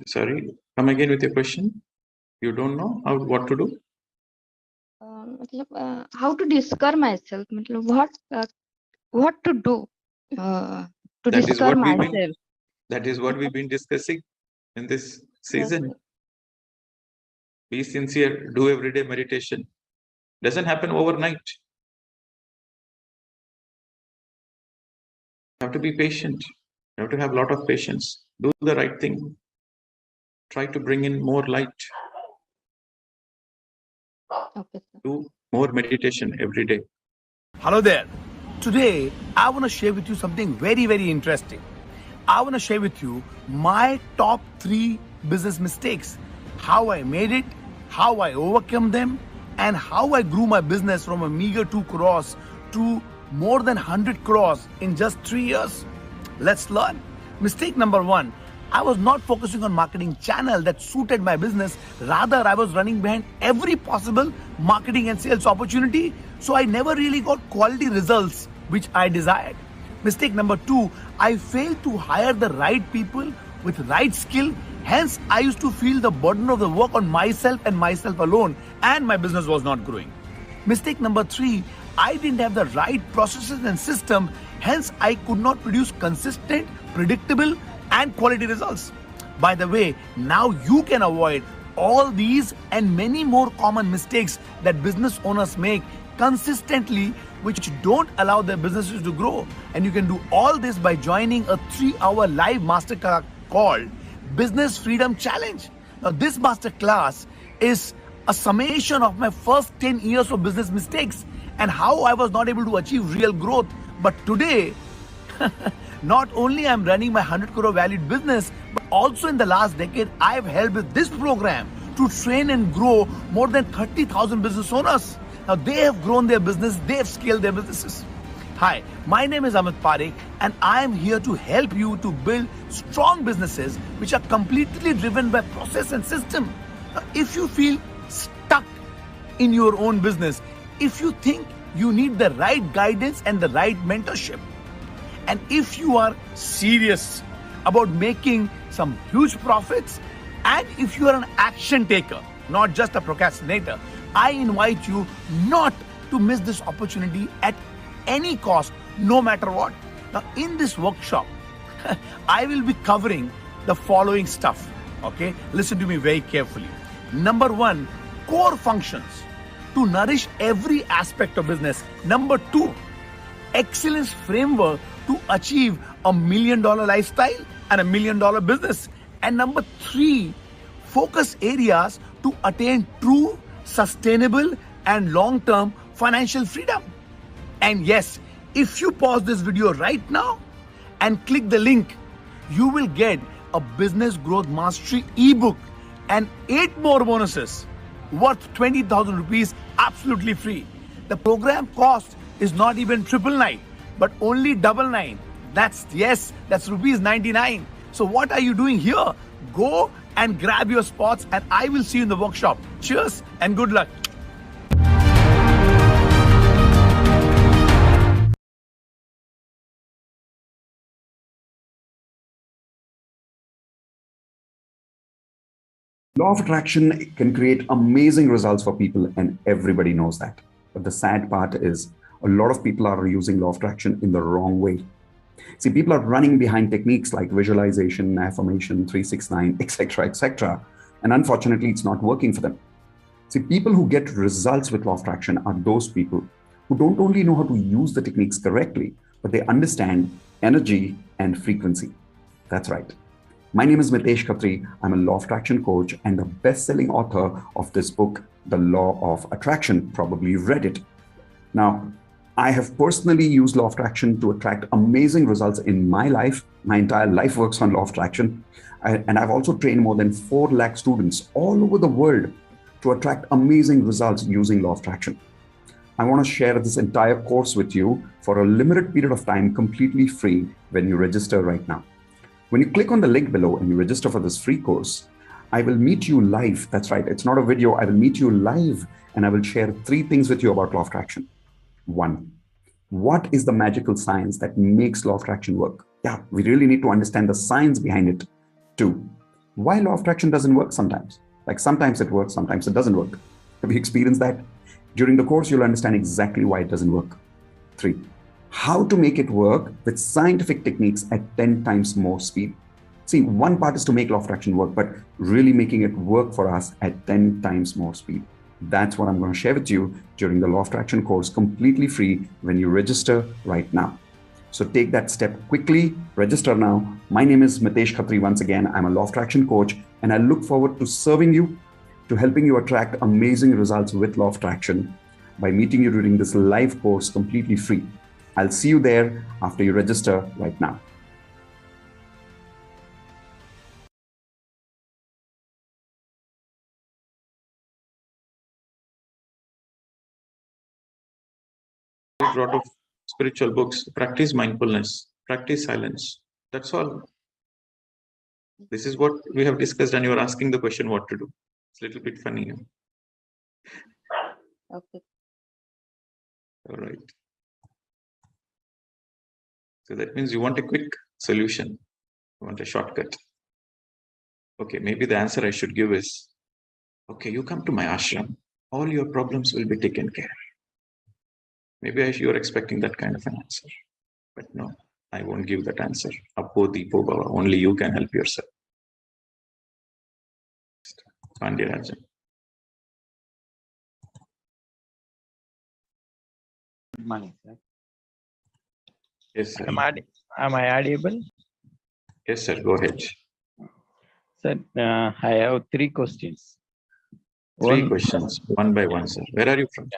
Sorry, come again with your question. You don't know what to do? How to discover myself, what to do to That is discover what we've been. myself. That is what we've been discussing in this season. Yes. Be sincere. Do everyday meditation. Doesn't happen overnight. You have to be patient. You have to have a lot of patience. Do the right thing. Try to bring in more light. Okay, sir. Do more meditation every day. Hello there. Today, I want to share with you something very, very interesting. I want to share with you my top 3 business mistakes, how I made it, how I overcome them, and how I grew my business from a meager 2 crores to more than 100 crores in just 3 years. Let's learn. Mistake number 1. I was not focusing on marketing channel that suited my business. Rather, I was running behind every possible marketing and sales opportunity. So I never really got quality results which I desired. Mistake number 2, I failed to hire the right people with right skill. Hence, I used to feel the burden of the work on myself and myself alone, and my business was not growing. Mistake number 3, I didn't have the right processes and system. Hence, I could not produce consistent, predictable, and quality results. By the way, now you can avoid all these and many more common mistakes that business owners make consistently, which don't allow their businesses to grow. And you can do all this by joining a 3-hour live masterclass called Business Freedom Challenge. Now, this masterclass is a summation of my first 10 years of business mistakes and how I was not able to achieve real growth. But today, not only I'm running my 100 crore valued business, but also in the last decade, I've helped with this program to train and grow more than 30,000 business owners. Now they have grown their business, they have scaled their businesses. Hi, my name is Amit Parekh and I am here to help you to build strong businesses which are completely driven by process and system. Now, if you feel stuck in your own business, if you think you need the right guidance and the right mentorship, and if you are serious about making some huge profits, and if you are an action taker, not just a procrastinator, I invite you not to miss this opportunity at any cost, no matter what. Now, in this workshop, I will be covering the following stuff. Okay, listen to me very carefully. Number 1, core functions to nourish every aspect of business. Number 2, excellence framework to achieve $1 million lifestyle and $1 million business. And number 3, focus areas to attain true, sustainable, and long-term financial freedom. And yes, if you pause this video right now and click the link, you will get a business growth mastery ebook and 8 more bonuses worth 20,000 rupees absolutely free. The program cost is not even 999, but only 999. That's rupees 99. So what are you doing here? Go and grab your spots and I will see you in the workshop. Cheers and good luck. Law of attraction can create amazing results for people and everybody knows that. But the sad part is a lot of people are using law of attraction in the wrong way. See, people are running behind techniques like visualization, affirmation, 369, etc., etc. And unfortunately, it's not working for them. See, people who get results with law of attraction are those people who don't only know how to use the techniques correctly, but they understand energy and frequency. That's right. My name is Mitesh Khatri. I'm a law of attraction coach and the best-selling author of this book, The Law of Attraction. Probably you've read it. Now, I have personally used law of attraction to attract amazing results in my life. My entire life works on law of attraction. And I've also trained more than 4 lakh students all over the world to attract amazing results using law of attraction. I want to share this entire course with you for a limited period of time, completely free, when you register right now. When you click on the link below and you register for this free course, I will meet you live. That's right. It's not a video. I will meet you live and I will share 3 things with you about law of attraction. 1, what is the magical science that makes law of attraction work? Yeah, we really need to understand the science behind it. 2, why law of attraction doesn't work sometimes. Like sometimes it works, sometimes it doesn't work. Have you experienced that? During the course, you'll understand exactly why it doesn't work. 3, how to make it work with scientific techniques at 10 times more speed. See, one part is to make law of attraction work, but really making it work for us at 10 times more speed. That's what I'm going to share with you during the law of attraction course, completely free when you register right now. So take that step quickly, register now. My name is Mitesh Khatri. Once again, I'm a law of attraction coach, and I look forward to serving you, to helping you attract amazing results with law of attraction by meeting you during this live course completely free. I'll see you there after you register right now. A lot of spiritual books. Practice mindfulness, practice silence. That's all. This is what we have discussed, and you are asking the question what to do. It's a little bit funny. Okay. All right. So that means you want a quick solution. You want a shortcut. Okay, maybe the answer I should give is, okay, you come to my ashram. All your problems will be taken care of. Maybe you're expecting that kind of an answer. But no, I won't give that answer. Appo Deepo Bhava. Only you can help yourself. Pandirajan. Good morning, sir. Yes, sir. Am I audible? Yes, sir. Go ahead. Sir, I have 3 questions. 3 questions, one by one, sir. Where are you from?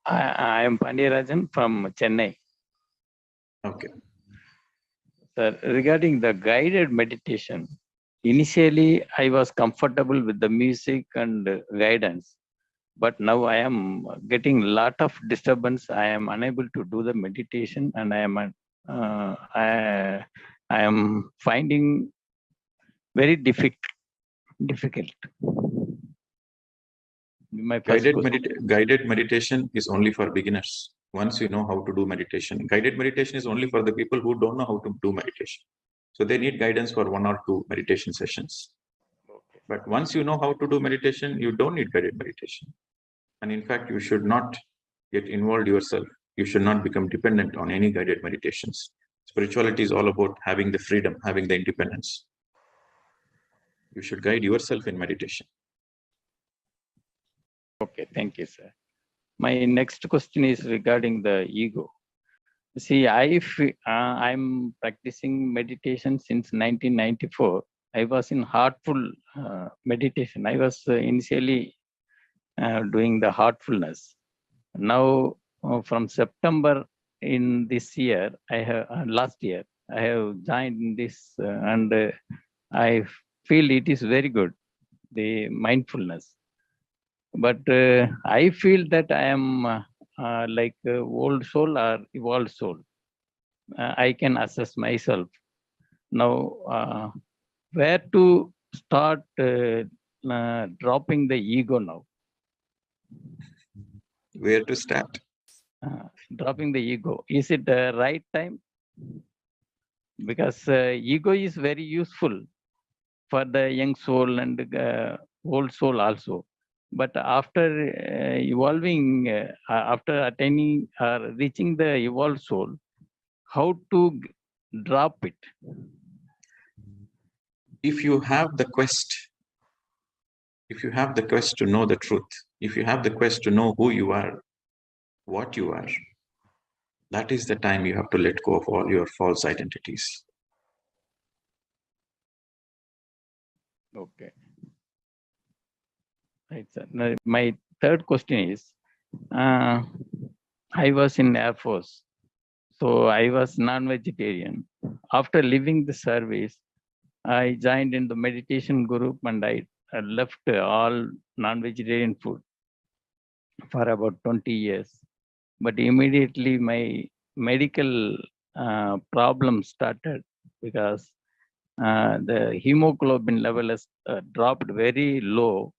I am Pandirajan from Chennai. Okay. Sir, regarding the guided meditation, initially I was comfortable with the music and guidance, but now I am getting a lot of disturbance. I am unable to do the meditation, and I am finding very difficult. My guided meditation is only for beginners. Once you know how to do meditation, guided meditation is only for the people who don't know how to do meditation. So they need guidance for 1 or 2 meditation sessions. Okay. But once you know how to do meditation, you don't need guided meditation. And in fact, you should not get involved yourself. You should not become dependent on any guided meditations. Spirituality is all about having the freedom, having the independence. You should guide yourself in meditation. Okay, thank you, sir. My next question is regarding the ego. See, I'm practicing meditation since 1994. I was in heartful meditation. I was initially doing the heartfulness. Now, from September in this year, last year, I have joined this and I feel it is very good, the mindfulness. But I feel that I am like old soul or evolved soul. I can assess myself. Now, where to start dropping the ego now? Where to start? Dropping the ego. Is it the right time? Because ego is very useful for the young soul and old soul also. But after evolving, after attaining or reaching the evolved soul, how to drop it? If you have the quest to know the truth, if you have the quest to know who you are, what you are, that is the time you have to let go of all your false identities. Okay. Right, sir. Now, my third question is, I was in Air Force, so I was non-vegetarian. After leaving the service, I joined in the meditation group and I left all non-vegetarian food for about 20 years. But immediately my medical problem started because the hemoglobin level has dropped very low.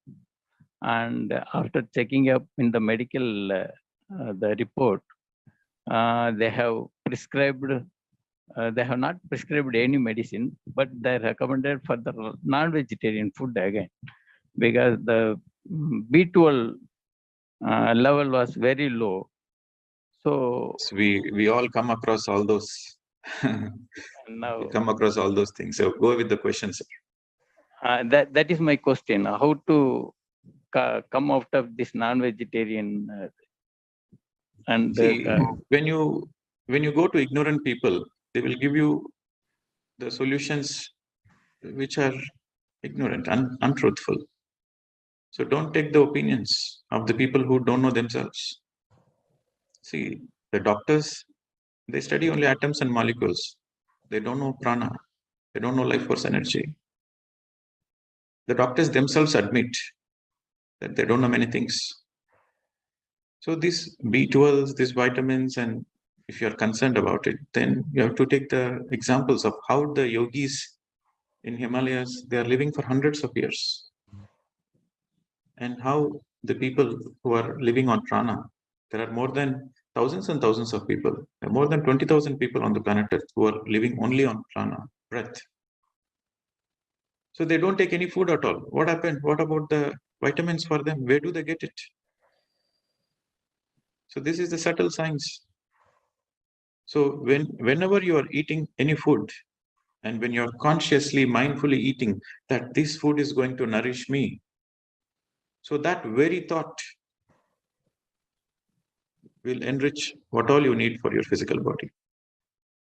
And after checking up in the medical the report, they have prescribed, they have not prescribed any medicine, but they recommended for the non-vegetarian food again, because the B12 level was very low. So we all come across all those. now we come across all those things. So go with the questions. That is my question. How to come out of this non-vegetarian and see, when you go to ignorant people, they will give you the solutions which are ignorant and untruthful. So don't take the opinions of the people who don't know themselves. See, the doctors, they study only atoms and molecules. They don't know prana. They don't know life force energy. The doctors themselves admit that they don't know many things. So these B12s, these vitamins, and if you're concerned about it, then you have to take the examples of how the yogis in Himalayas, they are living for hundreds of years. And how the people who are living on prana, there are more than thousands and thousands of people. There are more than 20,000 people on the planet Earth who are living only on prana, breath. So they don't take any food at all. What happened? What about the vitamins for them? Where do they get it? So this is the subtle science. So whenever you are eating any food, and when you're consciously, mindfully eating that this food is going to nourish me, so that very thought will enrich what all you need for your physical body.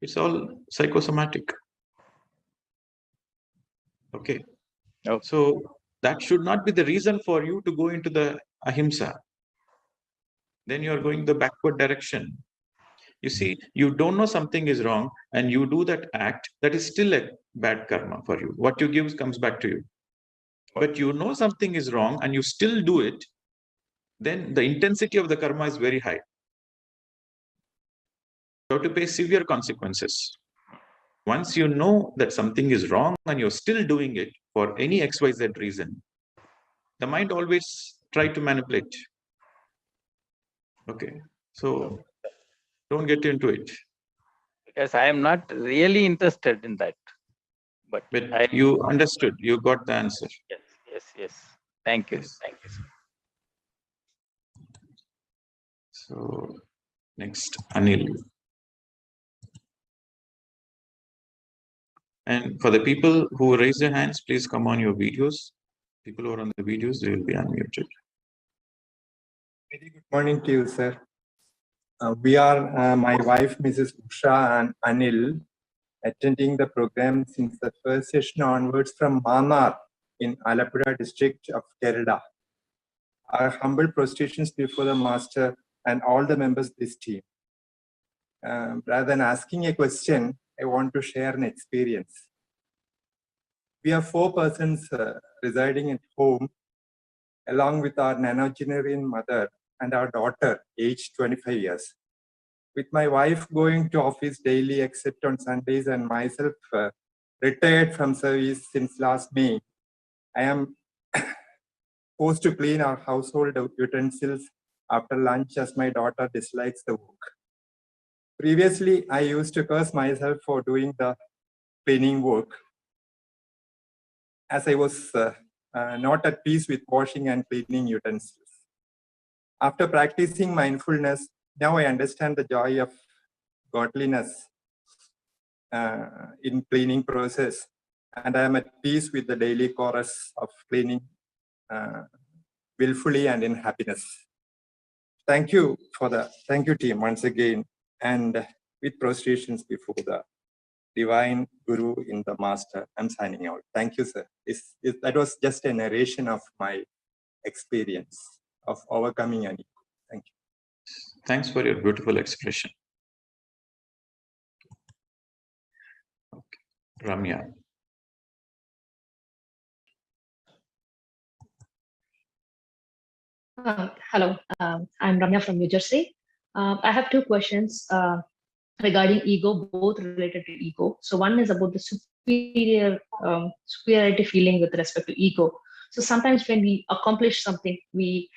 It's all psychosomatic. Okay. So that should not be the reason for you to go into the ahimsa. Then you are going the backward direction. You see, you don't know something is wrong and you do that act, that is still a bad karma for you. What you give comes back to you. But you know something is wrong and you still do it, then the intensity of the karma is very high. You have to pay severe consequences. Once you know that something is wrong and you're still doing it for any XYZ reason, the mind always tries to manipulate. Okay, so don't get into it. Because I am not really interested in that. But you understood, you got the answer. Yes. Thank you. Yes. Thank you, sir. So next, Anil. And for the people who raise their hands, please come on your videos. People who are on the videos, they will be unmuted. Very good morning to you, sir. We are, my wife, Mrs. Usha, and Anil, attending the program since the first session onwards from Mannar in Alappuzha district of Kerala. Our humble prostrations before the Master and all the members of this team. Rather than asking a question, I want to share an experience. We are 4 persons residing at home, along with our nonagenarian mother and our daughter, aged 25 years. With my wife going to office daily except on Sundays and myself retired from service since last May, I am forced to clean our household utensils after lunch as my daughter dislikes the work. Previously, I used to curse myself for doing the cleaning work, as I was not at peace with washing and cleaning utensils. After practicing mindfulness, now I understand the joy of godliness in cleaning process, and I am at peace with the daily chorus of cleaning willfully and in happiness. Thank you team once again, and with prostrations before the divine guru in the master. I'm signing out. Thank you, sir. That was just a narration of my experience of overcoming an ego. Thank you. Thanks for your beautiful expression. Okay. Ramya. Hello, I'm Ramya from New Jersey. I have two questions regarding ego, both related to ego. So one is about the superiority feeling with respect to ego. So sometimes when we accomplish something, we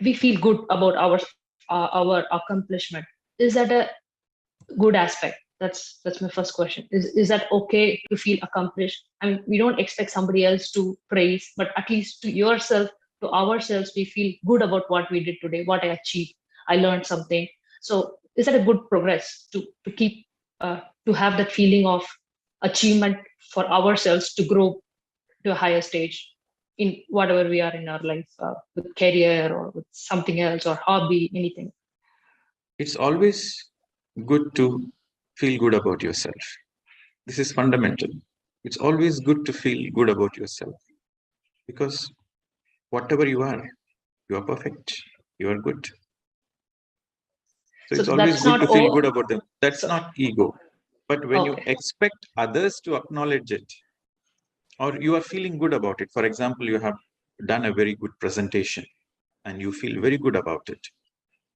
feel good about our accomplishment. Is that a good aspect? That's my first question. Is that okay to feel accomplished? I mean, we don't expect somebody else to praise, but at least to yourself, to ourselves, we feel good about what we did today, what I achieved. I learned something. So is that a good progress to keep to have that feeling of achievement for ourselves to grow to a higher stage in whatever we are in our life, with career or with something else or hobby, anything? It's always good to feel good about yourself. This is fundamental. It's always good to feel good about yourself, because whatever you are perfect, you are good. So it's always good to feel good about them. That's not ego. But when you expect others to acknowledge it, or you are feeling good about it, for example, you have done a very good presentation and you feel very good about it,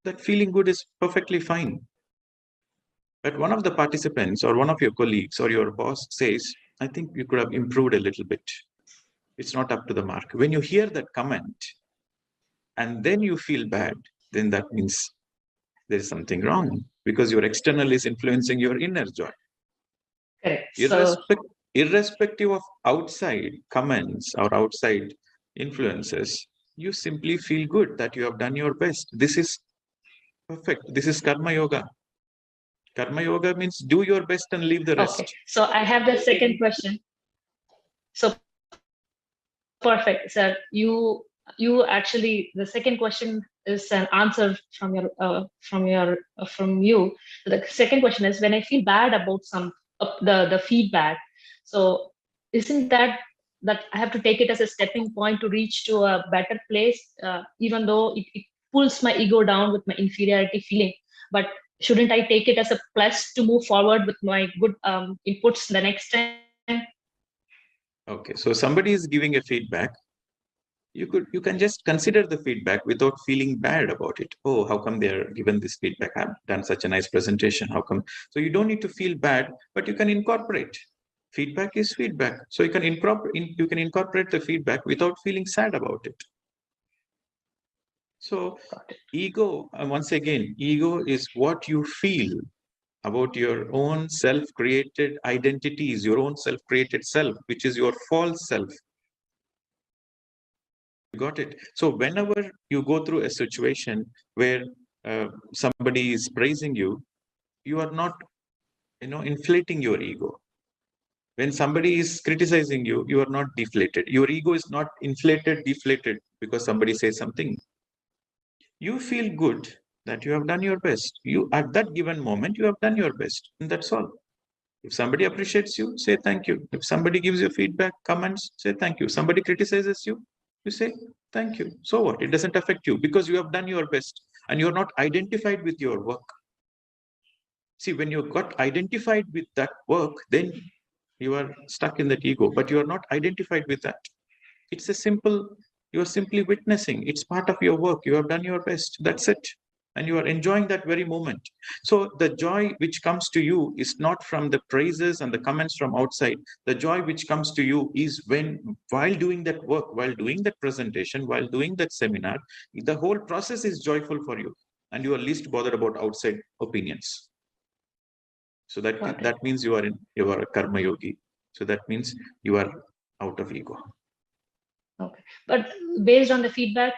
that feeling good is perfectly fine. But one of the participants or one of your colleagues or your boss says, I think you could have improved a little bit. It's not up to the mark. When you hear that comment and then you feel bad, then that means there's something wrong, because your external is influencing your inner joy. Correct. Irrespective of outside comments or outside influences, you simply feel good that you have done your best. This is perfect. This is karma yoga. Karma yoga means do your best and leave the rest. Okay. So I have the second question. So perfect, sir. You actually, the second question is an answer from you. The second question is, when I feel bad about some the feedback, so isn't that I have to take it as a stepping point to reach to a better place, even though it pulls my ego down with my inferiority feeling, but shouldn't I take it as a plus to move forward with my good inputs the next time? Okay, so somebody is giving a feedback. You can just consider the feedback without feeling bad about it. Oh, how come they're given this feedback? I've done such a nice presentation. How come? So you don't need to feel bad, but you can incorporate. Feedback is feedback. So you can incorporate the feedback without feeling sad about it. So ego, once again, ego is what you feel about your own self-created identities, your own self-created self, which is your false self. Got it? So whenever you go through a situation where somebody is praising you, you are not, inflating your ego. When somebody is criticizing you, you are not deflated. Your ego is not inflated, deflated because somebody says something. You feel good that you have done your best. You, at that given moment, you have done your best, and that's all. If somebody appreciates you, say thank you. If somebody gives you feedback, comments, say thank you. Somebody criticizes you, you say thank you. So what? It doesn't affect you because you have done your best and you're not identified with your work. See, when you got identified with that work, then you are stuck in that ego, but you are not identified with that. It's a simple, you are simply witnessing. It's part of your work. You have done your best. That's it. And you are enjoying that very moment. So the joy which comes to you is not from the praises and the comments from outside. The joy which comes to you is while doing that work, while doing that presentation, while doing that seminar, the whole process is joyful for you. And you are least bothered about outside opinions. So that means you are a karma yogi. So that means you are out of ego. Okay, but based on the feedback,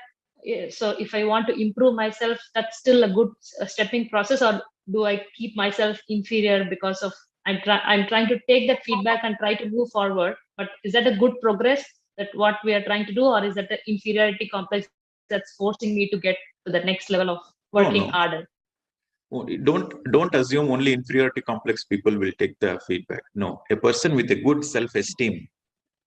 so if I want to improve myself, that's still a good stepping process, or do I keep myself inferior because of I'm trying to take that feedback and try to move forward? But is that a good progress, that what we are trying to do, or is that the inferiority complex that's forcing me to get to the next level of working harder? don't assume only inferiority complex people will take the feedback. No, a person with a good self-esteem,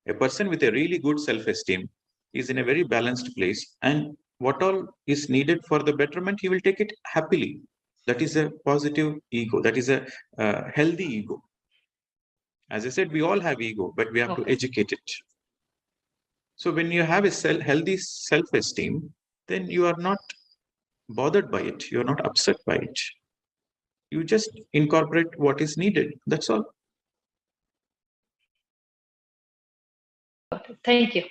a person with a really good self-esteem is in a very balanced place, and what all is needed for the betterment, he will take it happily. That is a positive ego. That is a healthy ego. As I said, we all have ego, but we have to educate it. So when you have a healthy self-esteem, then you are not bothered by it. You are not upset by it. You just incorporate what is needed. That's all. Thank you.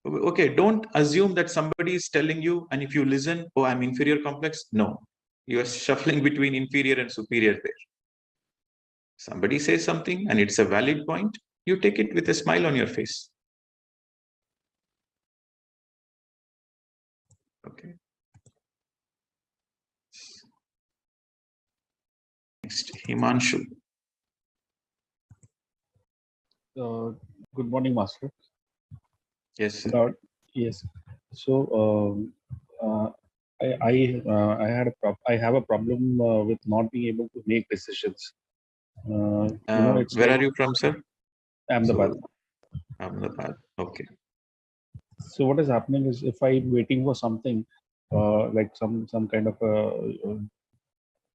Okay, don't assume that somebody is telling you, and if you listen, oh, I'm inferior complex. No, you are shuffling between inferior and superior there. Somebody says something and it's a valid point, you take it with a smile on your face. Okay. Next, Himanshu. Good morning, Master. Yes, sir. Yes. So I have a problem with not being able to make decisions. Where are you from, sir? Ahmedabad. Ahmedabad. Okay. So what is happening is, if I'm waiting for something, like some kind of a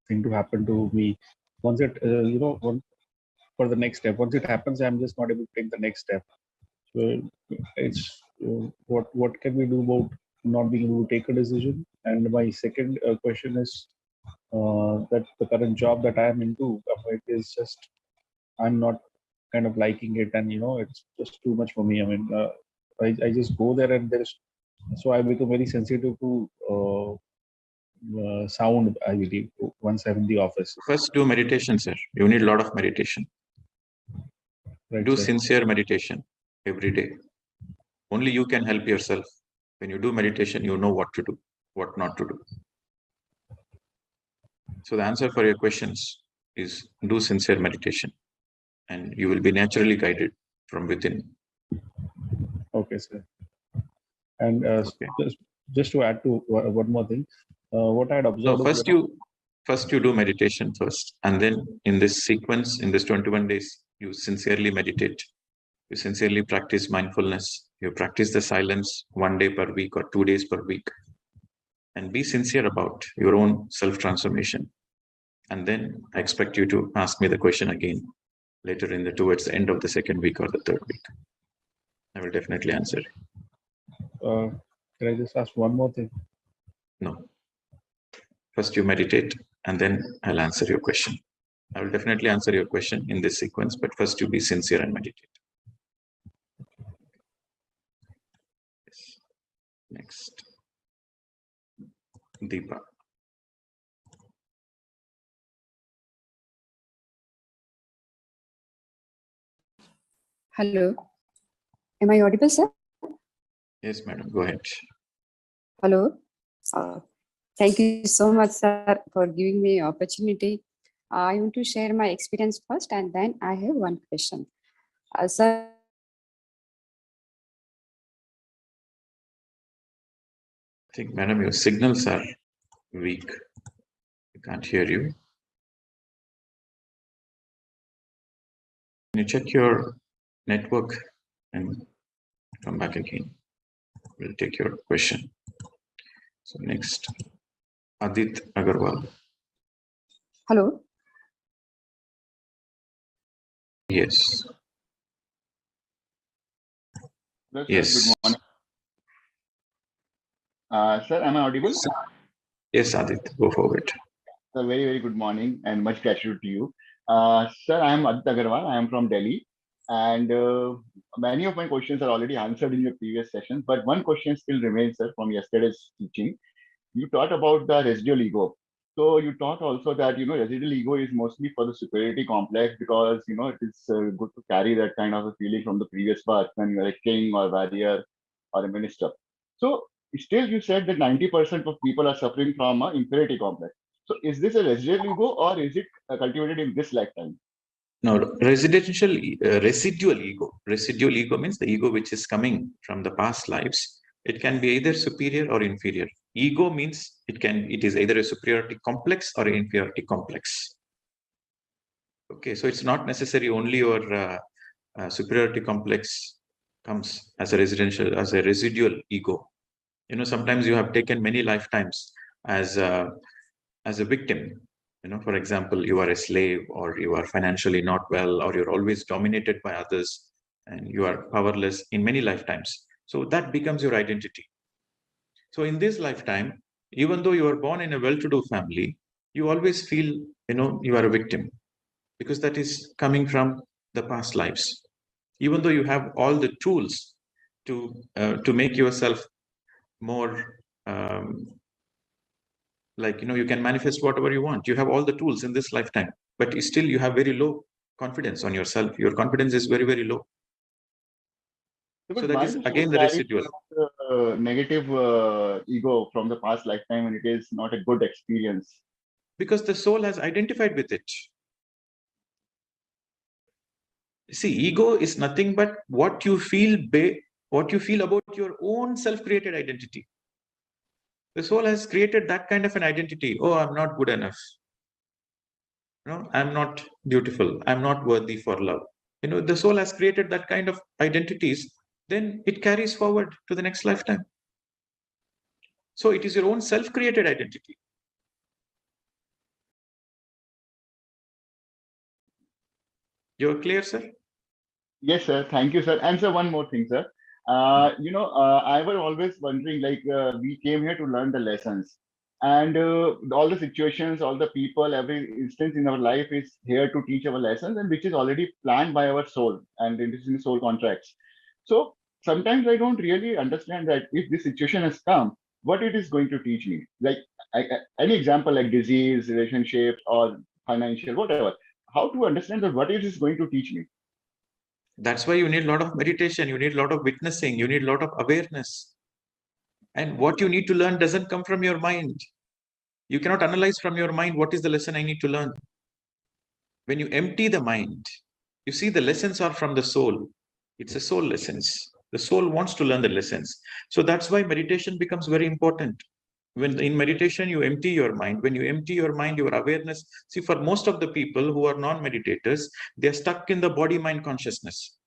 thing to happen to me, once it for the next step, once it happens, I'm just not able to take the next step. So it's what can we do about not being able to take a decision? And my second question is that the current job that I am into, it is just, I'm not kind of liking it, and it's just too much for me. I mean, I just go there, and so I become very sensitive to sound, I believe, once I'm in the office. First, do meditation, sir. You need a lot of meditation. Right, do sir. sincere meditation every day. Only you can help yourself. When you do meditation, you know what to do, what not to do. So the answer for your questions is do sincere meditation, and you will be naturally guided from within. Okay, sir. And just to add to one more thing, what I had observed. So first you do meditation first, and then in this sequence, in this 21 days, you sincerely meditate. You sincerely practice mindfulness. You practice the silence 1 day per week or 2 days per week, and be sincere about your own self-transformation. And then I expect you to ask me the question again later towards the end of the second week or the third week. I will definitely answer. Can I just ask one more thing? No. First you meditate, and then I'll answer your question. I will definitely answer your question in this sequence, but first you be sincere and meditate. Yes. Next. Deepa. Hello. Am I audible, sir? Yes, madam. Go ahead. Hello. Thank you so much, sir, for giving me opportunity. I want to share my experience first, and then I have one question. Sir. I think, madam, your signals are weak. I can't hear you. Can you check your network and come back again? We'll take your question. So next, Adit Agarwal. Hello. Yes. Hello, sir. Yes. Good morning. Sir, am I audible? Yes, Adit, go forward. Sir, very, very good morning and much gratitude to you. Sir, I am Adit Agarwal. I am from Delhi. And many of my questions are already answered in your previous sessions, but one question still remains, sir, from yesterday's teaching. You taught about the residual ego. So you taught also that, residual ego is mostly for the superiority complex, because, it is good to carry that kind of a feeling from the previous birth when you're a king or warrior or a minister. So still you said that 90% of people are suffering from an inferiority complex. So is this a residual ego, or is it cultivated in this lifetime? No, residual ego. Residual ego means the ego which is coming from the past lives. It can be either superior or inferior. ego means it is either a superiority complex or an inferiority complex. Okay, so it's not necessary only your superiority complex comes as a residual ego. Sometimes you have taken many lifetimes as a victim. For example, you are a slave, or you are financially not well, or you're always dominated by others, and you are powerless in many lifetimes. So that becomes your identity. So in this lifetime, even though you are born in a well-to-do family, you always feel, you are a victim, because that is coming from the past lives. Even though you have all the tools to make yourself more you can manifest whatever you want. You have all the tools in this lifetime, but still you have very low confidence on yourself. Your confidence is very, very low. But So that why is the soul again the carries residual. Negative ego from the past lifetime when it is not a good experience? Because the soul has identified with it. See, ego is nothing but what you feel about your own self-created identity. The soul has created that kind of an identity. Oh, I'm not good enough. I'm not beautiful. I'm not worthy for love. The soul has created that kind of identities. Then it carries forward to the next lifetime. So it is your own self-created identity. You're clear, sir? Yes, sir. Thank you, sir. And sir, one more thing, sir. I was always wondering, we came here to learn the lessons, and all the situations, all the people, every instance in our life is here to teach our lessons, and which is already planned by our soul, and it is in soul contracts. So sometimes I don't really understand that if this situation has come, what it is going to teach me. Any example, like disease, relationships, or financial, whatever. How to understand that what it is going to teach me? That's why you need a lot of meditation. You need a lot of witnessing. You need a lot of awareness. And what you need to learn doesn't come from your mind. You cannot analyze from your mind what is the lesson I need to learn. When you empty the mind, you see the lessons are from the soul. It's a soul lessons. The soul wants to learn the lessons. So that's why meditation becomes very important. When in meditation, you empty your mind. When you empty your mind, your awareness. See, for most of the people who are non-meditators, they're stuck in the body-mind consciousness.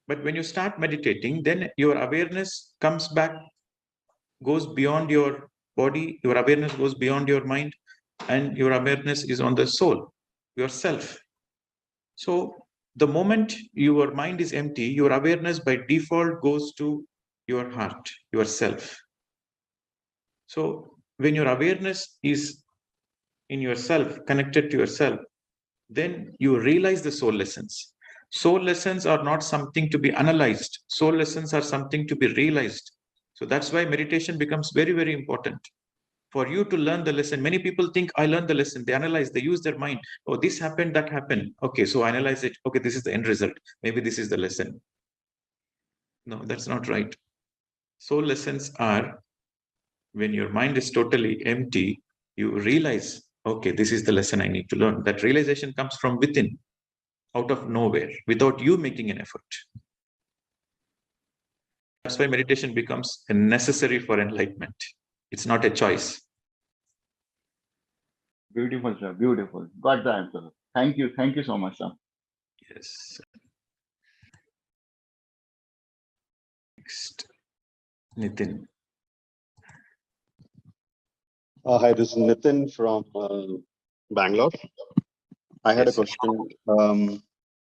But when you start meditating, then your awareness comes back, goes beyond your body, your awareness goes beyond your mind, and your awareness is on the soul, yourself. So the moment your mind is empty, your awareness by default goes to your heart, yourself. So when your awareness is in yourself, connected to yourself, then you realize the soul lessons. Soul lessons are not something to be analyzed. Soul lessons are something to be realized. So that's why meditation becomes very, very important. For you to learn the lesson, many people think, I learned the lesson. They analyze, they use their mind. Oh, this happened, that happened. Okay, so analyze it. Okay, this is the end result. Maybe this is the lesson. No, that's not right. Soul lessons are when your mind is totally empty, you realize, okay, this is the lesson I need to learn. That realization comes from within, out of nowhere, without you making an effort. That's why meditation becomes necessary for enlightenment. It's not a choice. Beautiful, sir. Beautiful. Got the answer. Thank you. Thank you so much, sir. Yes. Next, Nitin. Hi, this is Nitin from Bangalore. I had a question.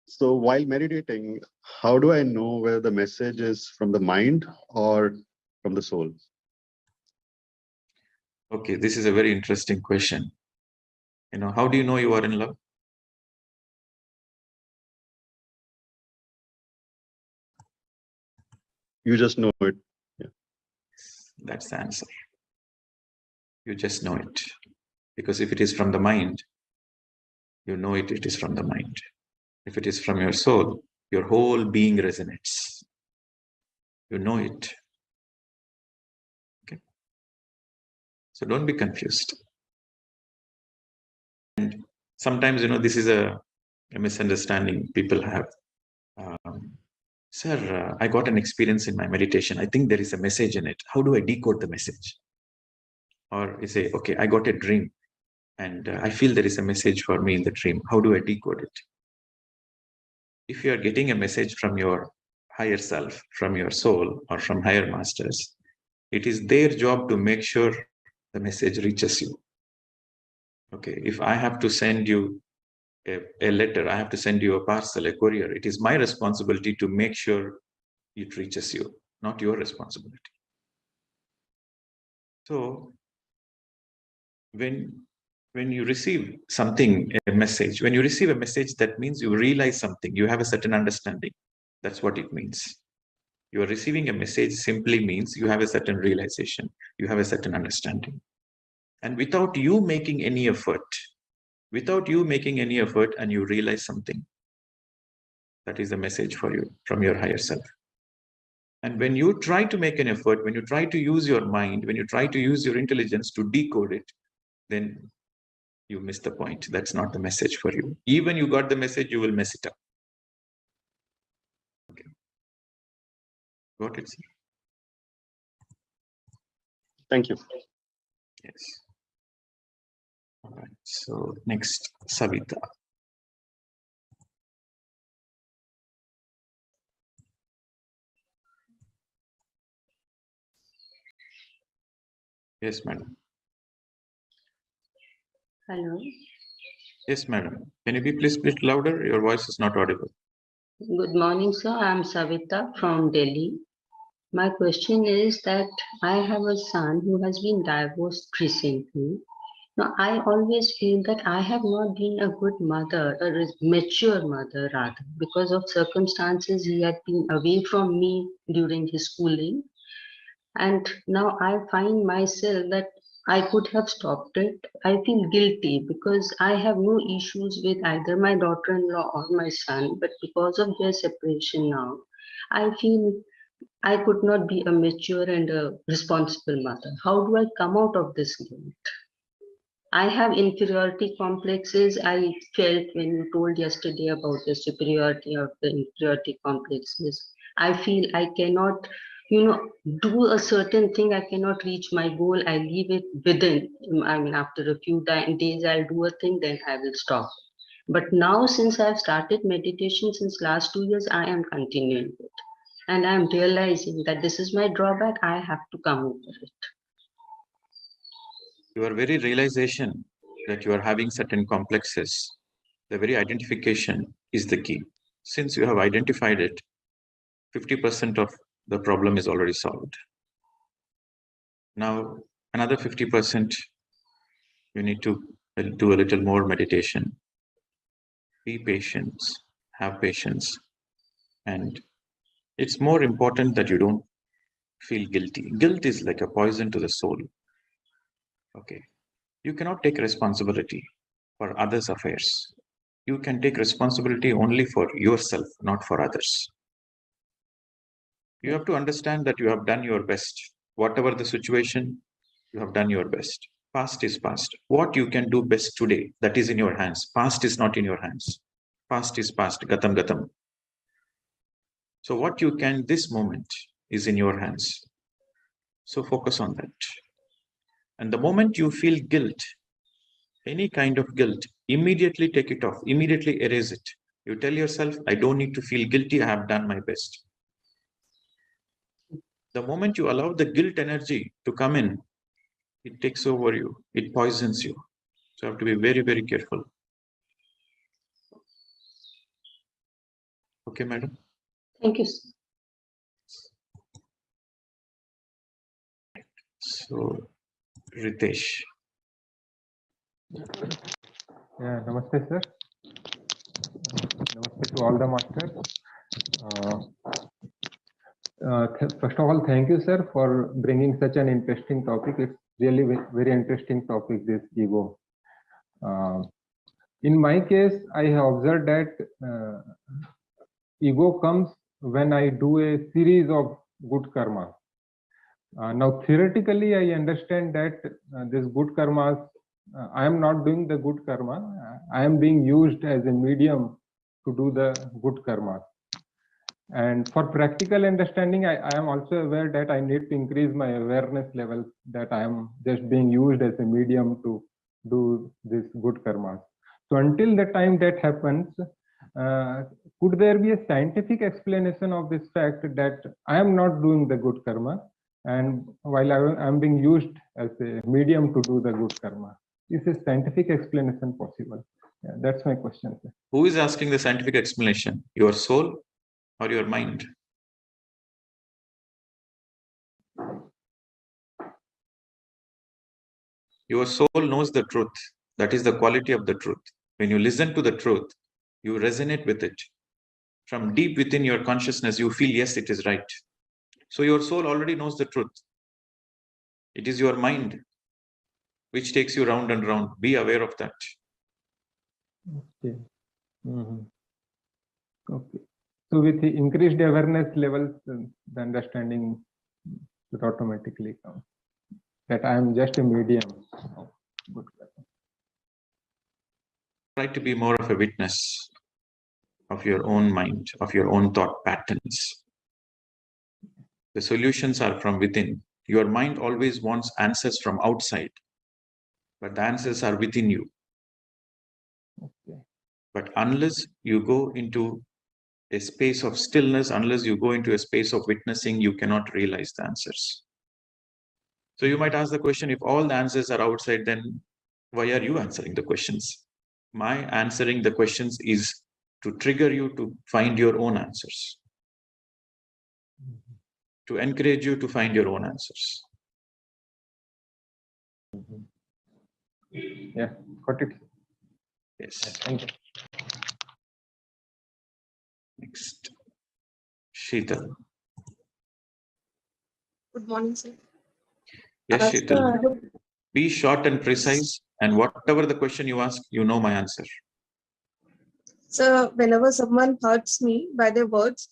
So while meditating, how do I know whether the message is from the mind or from the soul? Okay, this is a very interesting question. How do you know you are in love? You just know it. Yeah. That's the answer. You just know it. Because if it is from the mind, you know it is from the mind. If it is from your soul, your whole being resonates. You know it. Okay. So don't be confused. And sometimes, this is a misunderstanding people have. Sir, I got an experience in my meditation. I think there is a message in it. How do I decode the message? Or you say, okay, I got a dream and I feel there is a message for me in the dream. How do I decode it? If you are getting a message from your higher self, from your soul, or from higher masters, it is their job to make sure the message reaches you. Okay, if I have to send you a letter, I have to send you a parcel, a courier, it is my responsibility to make sure it reaches you, not your responsibility. So when you receive something, a message, when you receive a message, that means you realize something, you have a certain understanding. That's what it means. You are receiving a message simply means you have a certain realization, you have a certain understanding. And without you making any effort, and you realize something, that is the message for you from your higher self. And when you try to make an effort, when you try to use your mind, when you try to use your intelligence to decode it, then you miss the point. That's not the message for you. Even you got the message, you will mess it up. Okay. Got it, sir? Thank you. Yes. All right. So next, Savita. Yes, madam. Hello. Yes, madam. Can you be please a bit louder? Your voice is not audible. Good morning, sir. I'm Savita from Delhi. My question is that I have a son who has been divorced recently. Now, I always feel that I have not been a good mother, a mature mother rather, because of circumstances he had been away from me during his schooling. And now I find myself that I could have stopped it. I feel guilty because I have no issues with either my daughter-in-law or my son, but because of their separation now, I feel I could not be a mature and a responsible mother. How do I come out of this guilt? I have inferiority complexes. I felt when you told yesterday about the superiority of the inferiority complexes. I feel I cannot, do a certain thing. I cannot reach my goal. I leave it within. I mean, after a few days, I'll do a thing, then I will stop. But now, since I've started meditation since last 2 years, I am continuing it. And I'm realizing that this is my drawback. I have to come over it. Your very realization that you are having certain complexes, the very identification is the key. Since you have identified it, 50% of the problem is already solved. Now, another 50%, you need to do a little more meditation. Be patient, have patience. And it's more important that you don't feel guilty. Guilt is like a poison to the soul. Okay. You cannot take responsibility for others' affairs. You can take responsibility only for yourself, not for others. You have to understand that you have done your best. Whatever the situation, you have done your best. Past is past. What you can do best today, that is in your hands. Past is not in your hands. Past is past. Gatam gatam. So what you can this moment is in your hands. So focus on that. And the moment you feel guilt, any kind of guilt, immediately take it off, immediately erase it. You tell yourself, I don't need to feel guilty, I have done my best. The moment you allow the guilt energy to come in, it takes over you, it poisons you. So you have to be very, very careful. Okay, madam? Thank you, sir. So, Ritesh. Yeah, namaste, sir. Namaste to all the masters. First of all, thank you, sir, for bringing such an interesting topic. It's really very interesting topic, this ego. In my case, I have observed that ego comes when I do a series of good karma. Now, theoretically, I understand that this good karmas, I am not doing the good karma. I am being used as a medium to do the good karma. And for practical understanding, I am also aware that I need to increase my awareness level, that I am just being used as a medium to do this good karma. So until the time that happens, could there be a scientific explanation of this fact that I am not doing the good karma, and while I am being used as a medium to do the good karma? Is a scientific explanation possible? Yeah, that's my question, sir. Who is asking the scientific explanation? Your soul or your mind? Your soul knows the truth. That is the quality of the truth. When you listen to the truth, you resonate with it. From deep within your consciousness, you feel, yes, it is right. So your soul already knows the truth. It is your mind which takes you round and round. Be aware of that. Okay. Okay. So with the increased awareness levels, the understanding should automatically come that I am just a medium. Good. Try to be more of a witness of your own mind, of your own thought patterns. The solutions are from within. Your mind always wants answers from outside, but the answers are within you. Okay. But unless you go into a space of stillness, unless you go into a space of witnessing, you cannot realize the answers. So you might ask the question, if all the answers are outside, then why are you answering the questions? My answering the questions is to trigger you to find your own answers, to encourage you to find your own answers. Yeah, got it. Yes. Thank you. Next, Sheetal. Good morning, sir. Yes, Sheetal. Sir, Be short and precise, and whatever the question you ask, you know my answer. so whenever someone hurts me by their words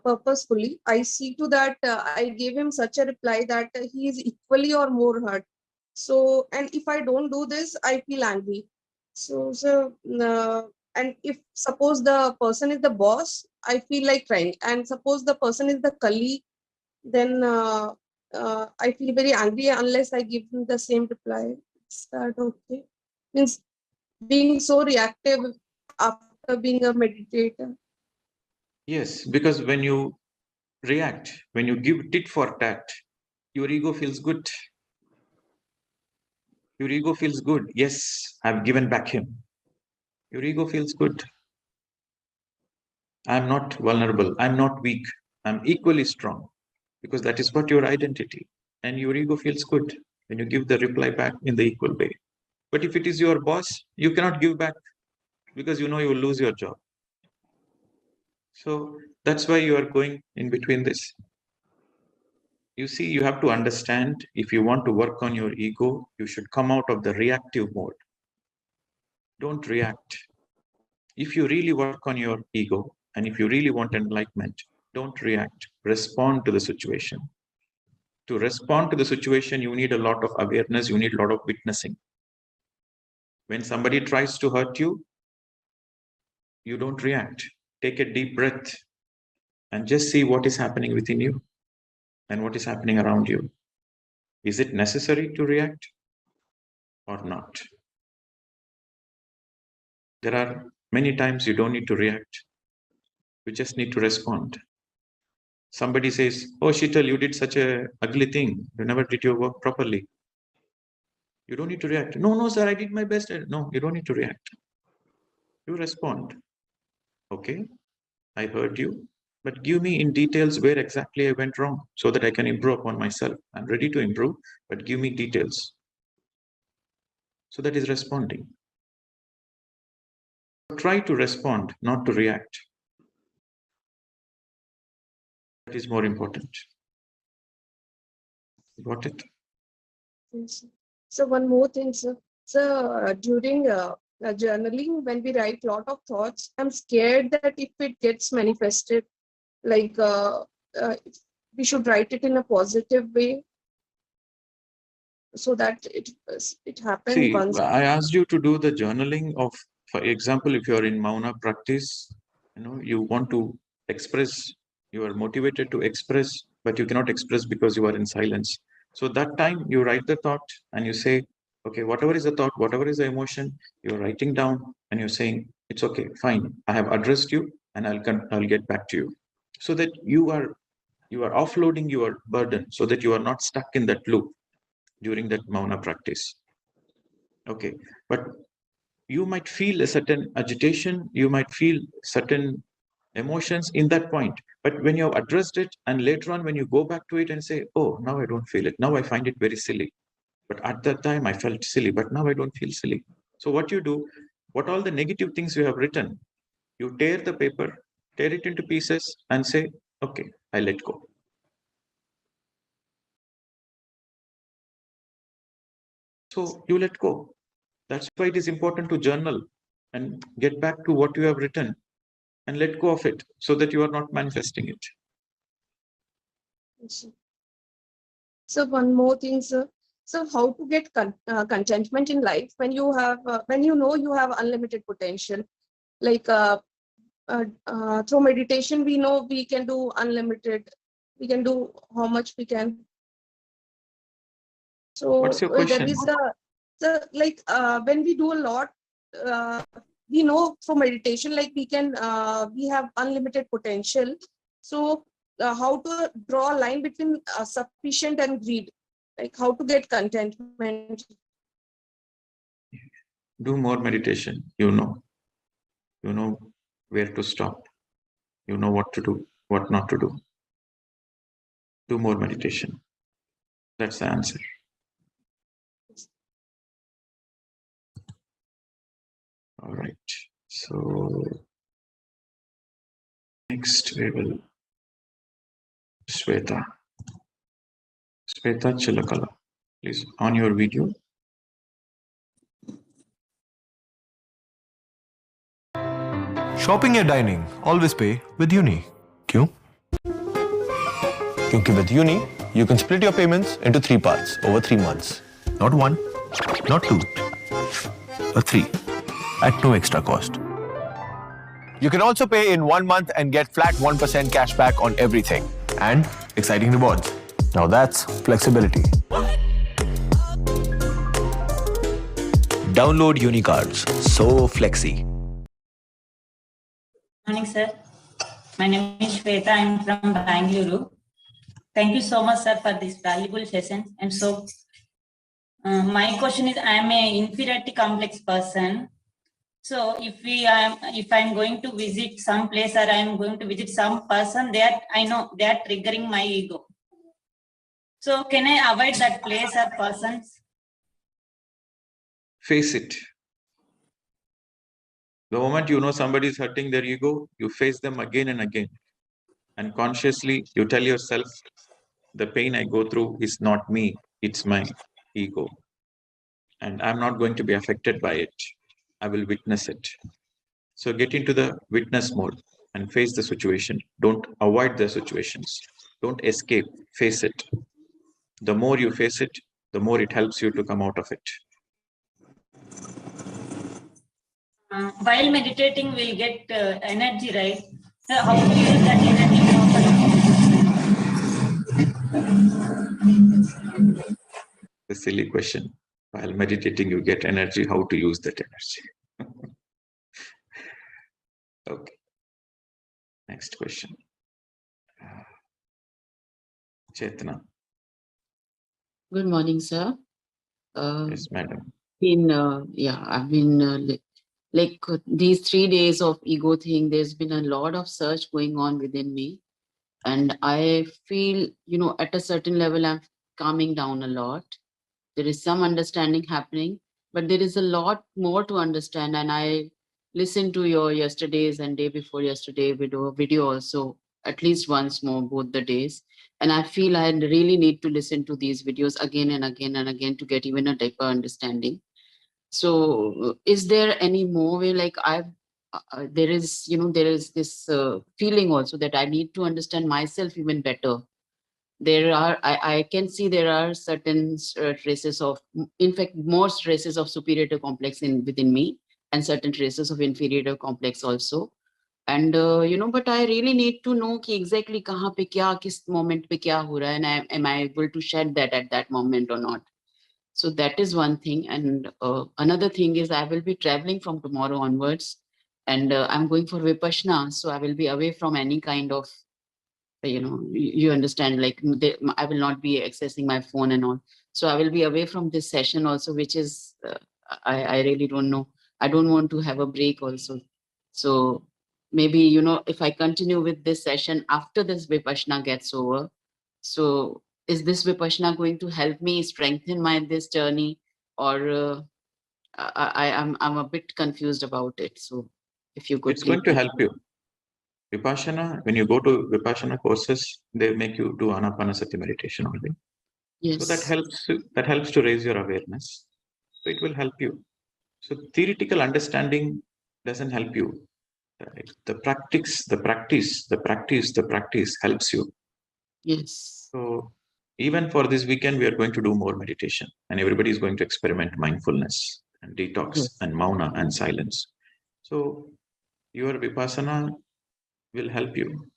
purposefully, I see to that I gave him such a reply that he is equally or more hurt. So, and if I don't do this, I feel angry. So, and if suppose the person is the boss, I feel like crying. And suppose the person is the colleague, then I feel very angry unless I give him the same reply. Is that okay? Means being so reactive after being a meditator. Yes, because when you react, when you give tit for tat, your ego feels good. Your ego feels good. Yes, I've given back him. Your ego feels good. I'm not vulnerable. I'm not weak. I'm equally strong, because that is what your identity. And your ego feels good when you give the reply back in the equal way. But if it is your boss, you cannot give back because you know you will lose your job. So that's why you are going in between this. You see, you have to understand, if you want to work on your ego, you should come out of the reactive mode. Don't react. If you really work on your ego, and if you really want enlightenment, don't react. Respond to the situation. To respond to the situation, you need a lot of awareness, you need a lot of witnessing. When somebody tries to hurt you, you don't react. Take a deep breath and just see what is happening within you and what is happening around you. Is it necessary to react or not? There are many times you don't need to react. You just need to respond. Somebody says, oh, Sheetal, you did such an ugly thing. You never did your work properly. You don't need to react. No, sir, I did my best. No, you don't need to react. You respond. Okay, I heard you, but give me in details where exactly I went wrong so that I can improve upon myself. I'm ready to improve, but give me details. So that is responding. Try to respond, not to react. That is more important. Got it? Yes. So one more thing, sir. So during journaling, when we write lot of thoughts, I'm scared that if it gets manifested, like we should write it in a positive way, so that it happens See, once. I asked you to do the journaling of, for example, if you are in Mauna practice, you want to express You are motivated to express, but you cannot express because you are in silence. So that time you write the thought and you say, okay, whatever is the thought, whatever is the emotion, you're writing down and you're saying, it's okay, fine. I have addressed you and I'll get back to you. So that you are offloading your burden so that you are not stuck in that loop during that Mauna practice. Okay, but you might feel a certain agitation, you might feel certain emotions in that point. But when you have addressed it and later on when you go back to it and say, oh, now I don't feel it. Now I find it very silly. But at that time I felt silly, but now I don't feel silly. So what you do, what all the negative things you have written, you tear the paper, tear it into pieces and say, okay, I let go. So you let go. That's why it is important to journal and get back to what you have written and let go of it so that you are not manifesting it. So one more thing, sir. So how to get contentment in life when you have, when you know you have unlimited potential? Like through meditation, we know we can do unlimited. We can do how much we can. So what's your question? there is like when we do a lot, we know for meditation, like we can, we have unlimited potential. So how to draw a line between sufficient and greed? Like how to get contentment? Do more meditation. You know where to stop. You know what to do, what not to do. Do more meditation. That's the answer. All right. So next we will Shweta Chilakala. Please on your video. Shopping या dining always pay with Uni क्यों क्योंकि with Uni you can split your payments into 3 parts over 3 months, not 1, not 2, but 3 at no extra cost. You can also pay in 1 month and get flat 1% cash back on everything and exciting rewards. Now that's flexibility. Download Uni cards. So flexi. Morning, sir. My name is Shweta. I'm from Bangalore. Thank you so much, sir, for this valuable session. And so, my question is: I am an inferiority complex person. So, if I'm going to visit some place or I'm going to visit some person that I know they are triggering my ego. So, can I avoid that place or persons? Face it. The moment you know somebody is hurting their ego, you face them again and again. And consciously, you tell yourself, the pain I go through is not me, it's my ego. And I'm not going to be affected by it. I will witness it. So get into the witness mode and face the situation. Don't avoid the situations. Don't escape, face it. The more you face it, the more it helps you to come out of it. While meditating, we'll get energy, right? So how to use that energy properly? A silly question. While meditating, you get energy. How to use that energy? Okay. Next question. Chetna. Good morning, sir. Yes, madam. I've been like these 3 days of ego thing, there's been a lot of search going on within me. And I feel, at a certain level, I'm calming down a lot. There is some understanding happening, but there is a lot more to understand. And I listened to your yesterday's and day before yesterday video also, at least once more, both the days. And I feel I really need to listen to these videos again and again and again to get even a deeper understanding. So is there any more way, like there is this feeling also that I need to understand myself even better. I can see there are certain traces of, in fact, more traces of superiority complex within me, and certain traces of inferiority complex also. And but I really need to know ki exactly kahan pe kya, kis moment pe kya ho raha hai, and am I able to shed that at that moment or not. So that is one thing. And another thing is I will be traveling from tomorrow onwards, and I'm going for Vipassana. So I will be away from any kind of, you understand, like I will not be accessing my phone and all. So I will be away from this session also, which is, I really don't know. I don't want to have a break also. So maybe, if I continue with this session after this Vipassana gets over, so is this Vipassana going to help me strengthen this journey, or I'm a bit confused about it. So if you could It's going to help you. Vipassana, when you go to Vipassana courses, they make you do Ana-Pana-Sati meditation only. Yes. So that helps to raise your awareness. So it will help you. So theoretical understanding doesn't help you. The practice helps you. Yes. So even for this weekend, we are going to do more meditation, and everybody is going to experiment mindfulness and detox and mauna and silence. So your Vipassana will help you.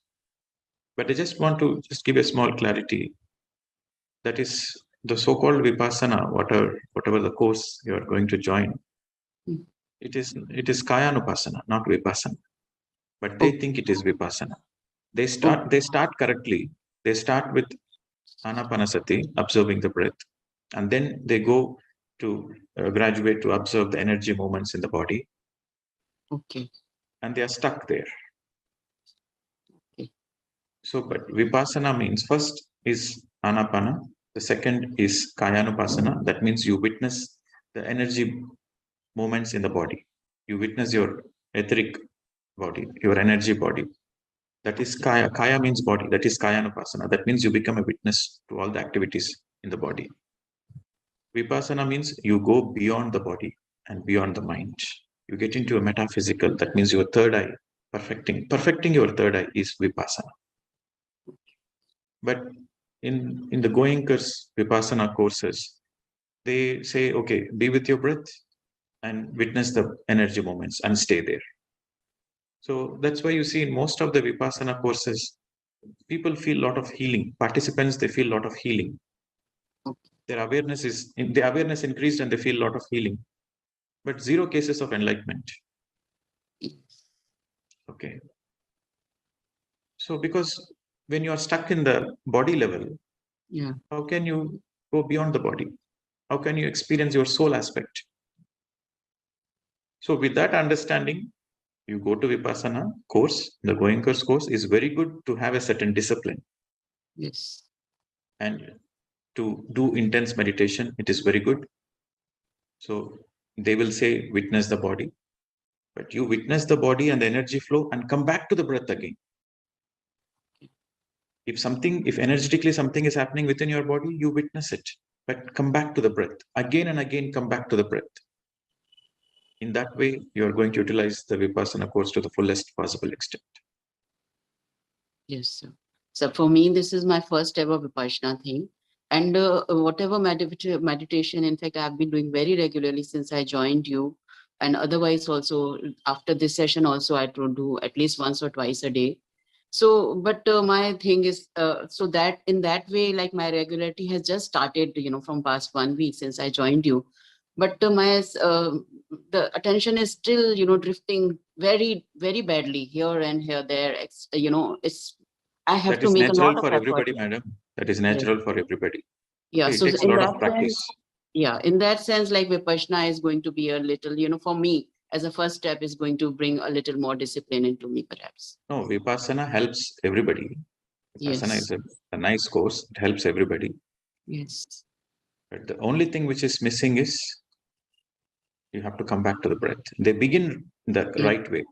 But I just want to give a small clarity. That is the so-called Vipassana, whatever the course you are going to join. It is Kayanupasana, not Vipassana. But they think it is Vipassana. They start correctly. They start with Ana-Pana-Sati, observing the breath, and then they go to graduate to observe the energy movements in the body. Okay. And they are stuck there. Okay. So, but Vipassana means first is Anapana, the second is Kayanupasana. That means you witness the energy movements in the body. You witness your etheric body, your energy body. That is Kaya. Kaya means body. That is Kayanupasana. That means you become a witness to all the activities in the body. Vipassana means you go beyond the body and beyond the mind. You get into a metaphysical. That means your third eye, perfecting your third eye is Vipassana. But in the Goenka's Vipassana courses, they say, okay, be with your breath and witness the energy movements and stay there. So that's why you see in most of the Vipassana courses, people feel a lot of healing. Participants, they feel a lot of healing. Their awareness increased and they feel a lot of healing. But 0 cases of enlightenment. Okay. So because when you are stuck in the body level, how can you go beyond the body? How can you experience your soul aspect? So with that understanding, you go to Vipassana course. The Goenka's course is very good to have a certain discipline. Yes. And to do intense meditation, it is very good. So they will say, witness the body. But you witness the body and the energy flow and come back to the breath again. If energetically something is happening within your body, you witness it, but come back to the breath. Again and again, come back to the breath. In that way, you are going to utilize the Vipassana course to the fullest possible extent. Yes, sir. So for me, this is my first ever Vipassana thing. And whatever meditation, in fact, I've been doing very regularly since I joined you. And otherwise also, after this session also, I try to do at least once or twice a day. So, but my thing is, so that in that way, like my regularity has just started, from past 1 week since I joined you. But the attention is still, drifting very, very badly here and here, there. I have That to is make a natural lot of for effort. everybody, madam. That is natural for everybody. Yeah, Okay, so it takes a in lot that of practice. sense, in that sense, like Vipassana is going to be a little, for me, as a first step, is going to bring a little more discipline into me, perhaps. No, Vipassana helps everybody. Vipassana is a nice course. It helps everybody. Yes. But the only thing which is missing is you have to come back to the breath. They begin the right way,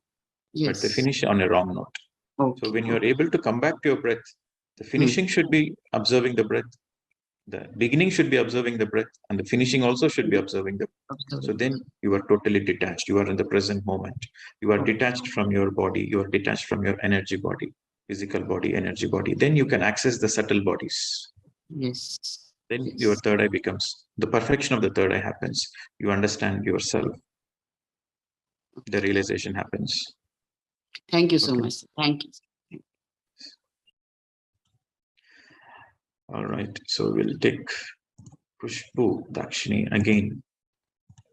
but they finish on a wrong note. Okay. So when you are able to come back to your breath, the finishing should be observing the breath. The beginning should be observing the breath, and the finishing also should be observing the breath. So then you are totally detached. You are in the present moment. You are detached from your body. You are detached from your energy body, physical body, energy body. Then you can access the subtle bodies. Yes. Then your third eye becomes, the perfection of the third eye happens. You understand yourself. The realization happens. Thank you so Okay. much. Thank you. All right. So we'll take Pushpu Dakshini again.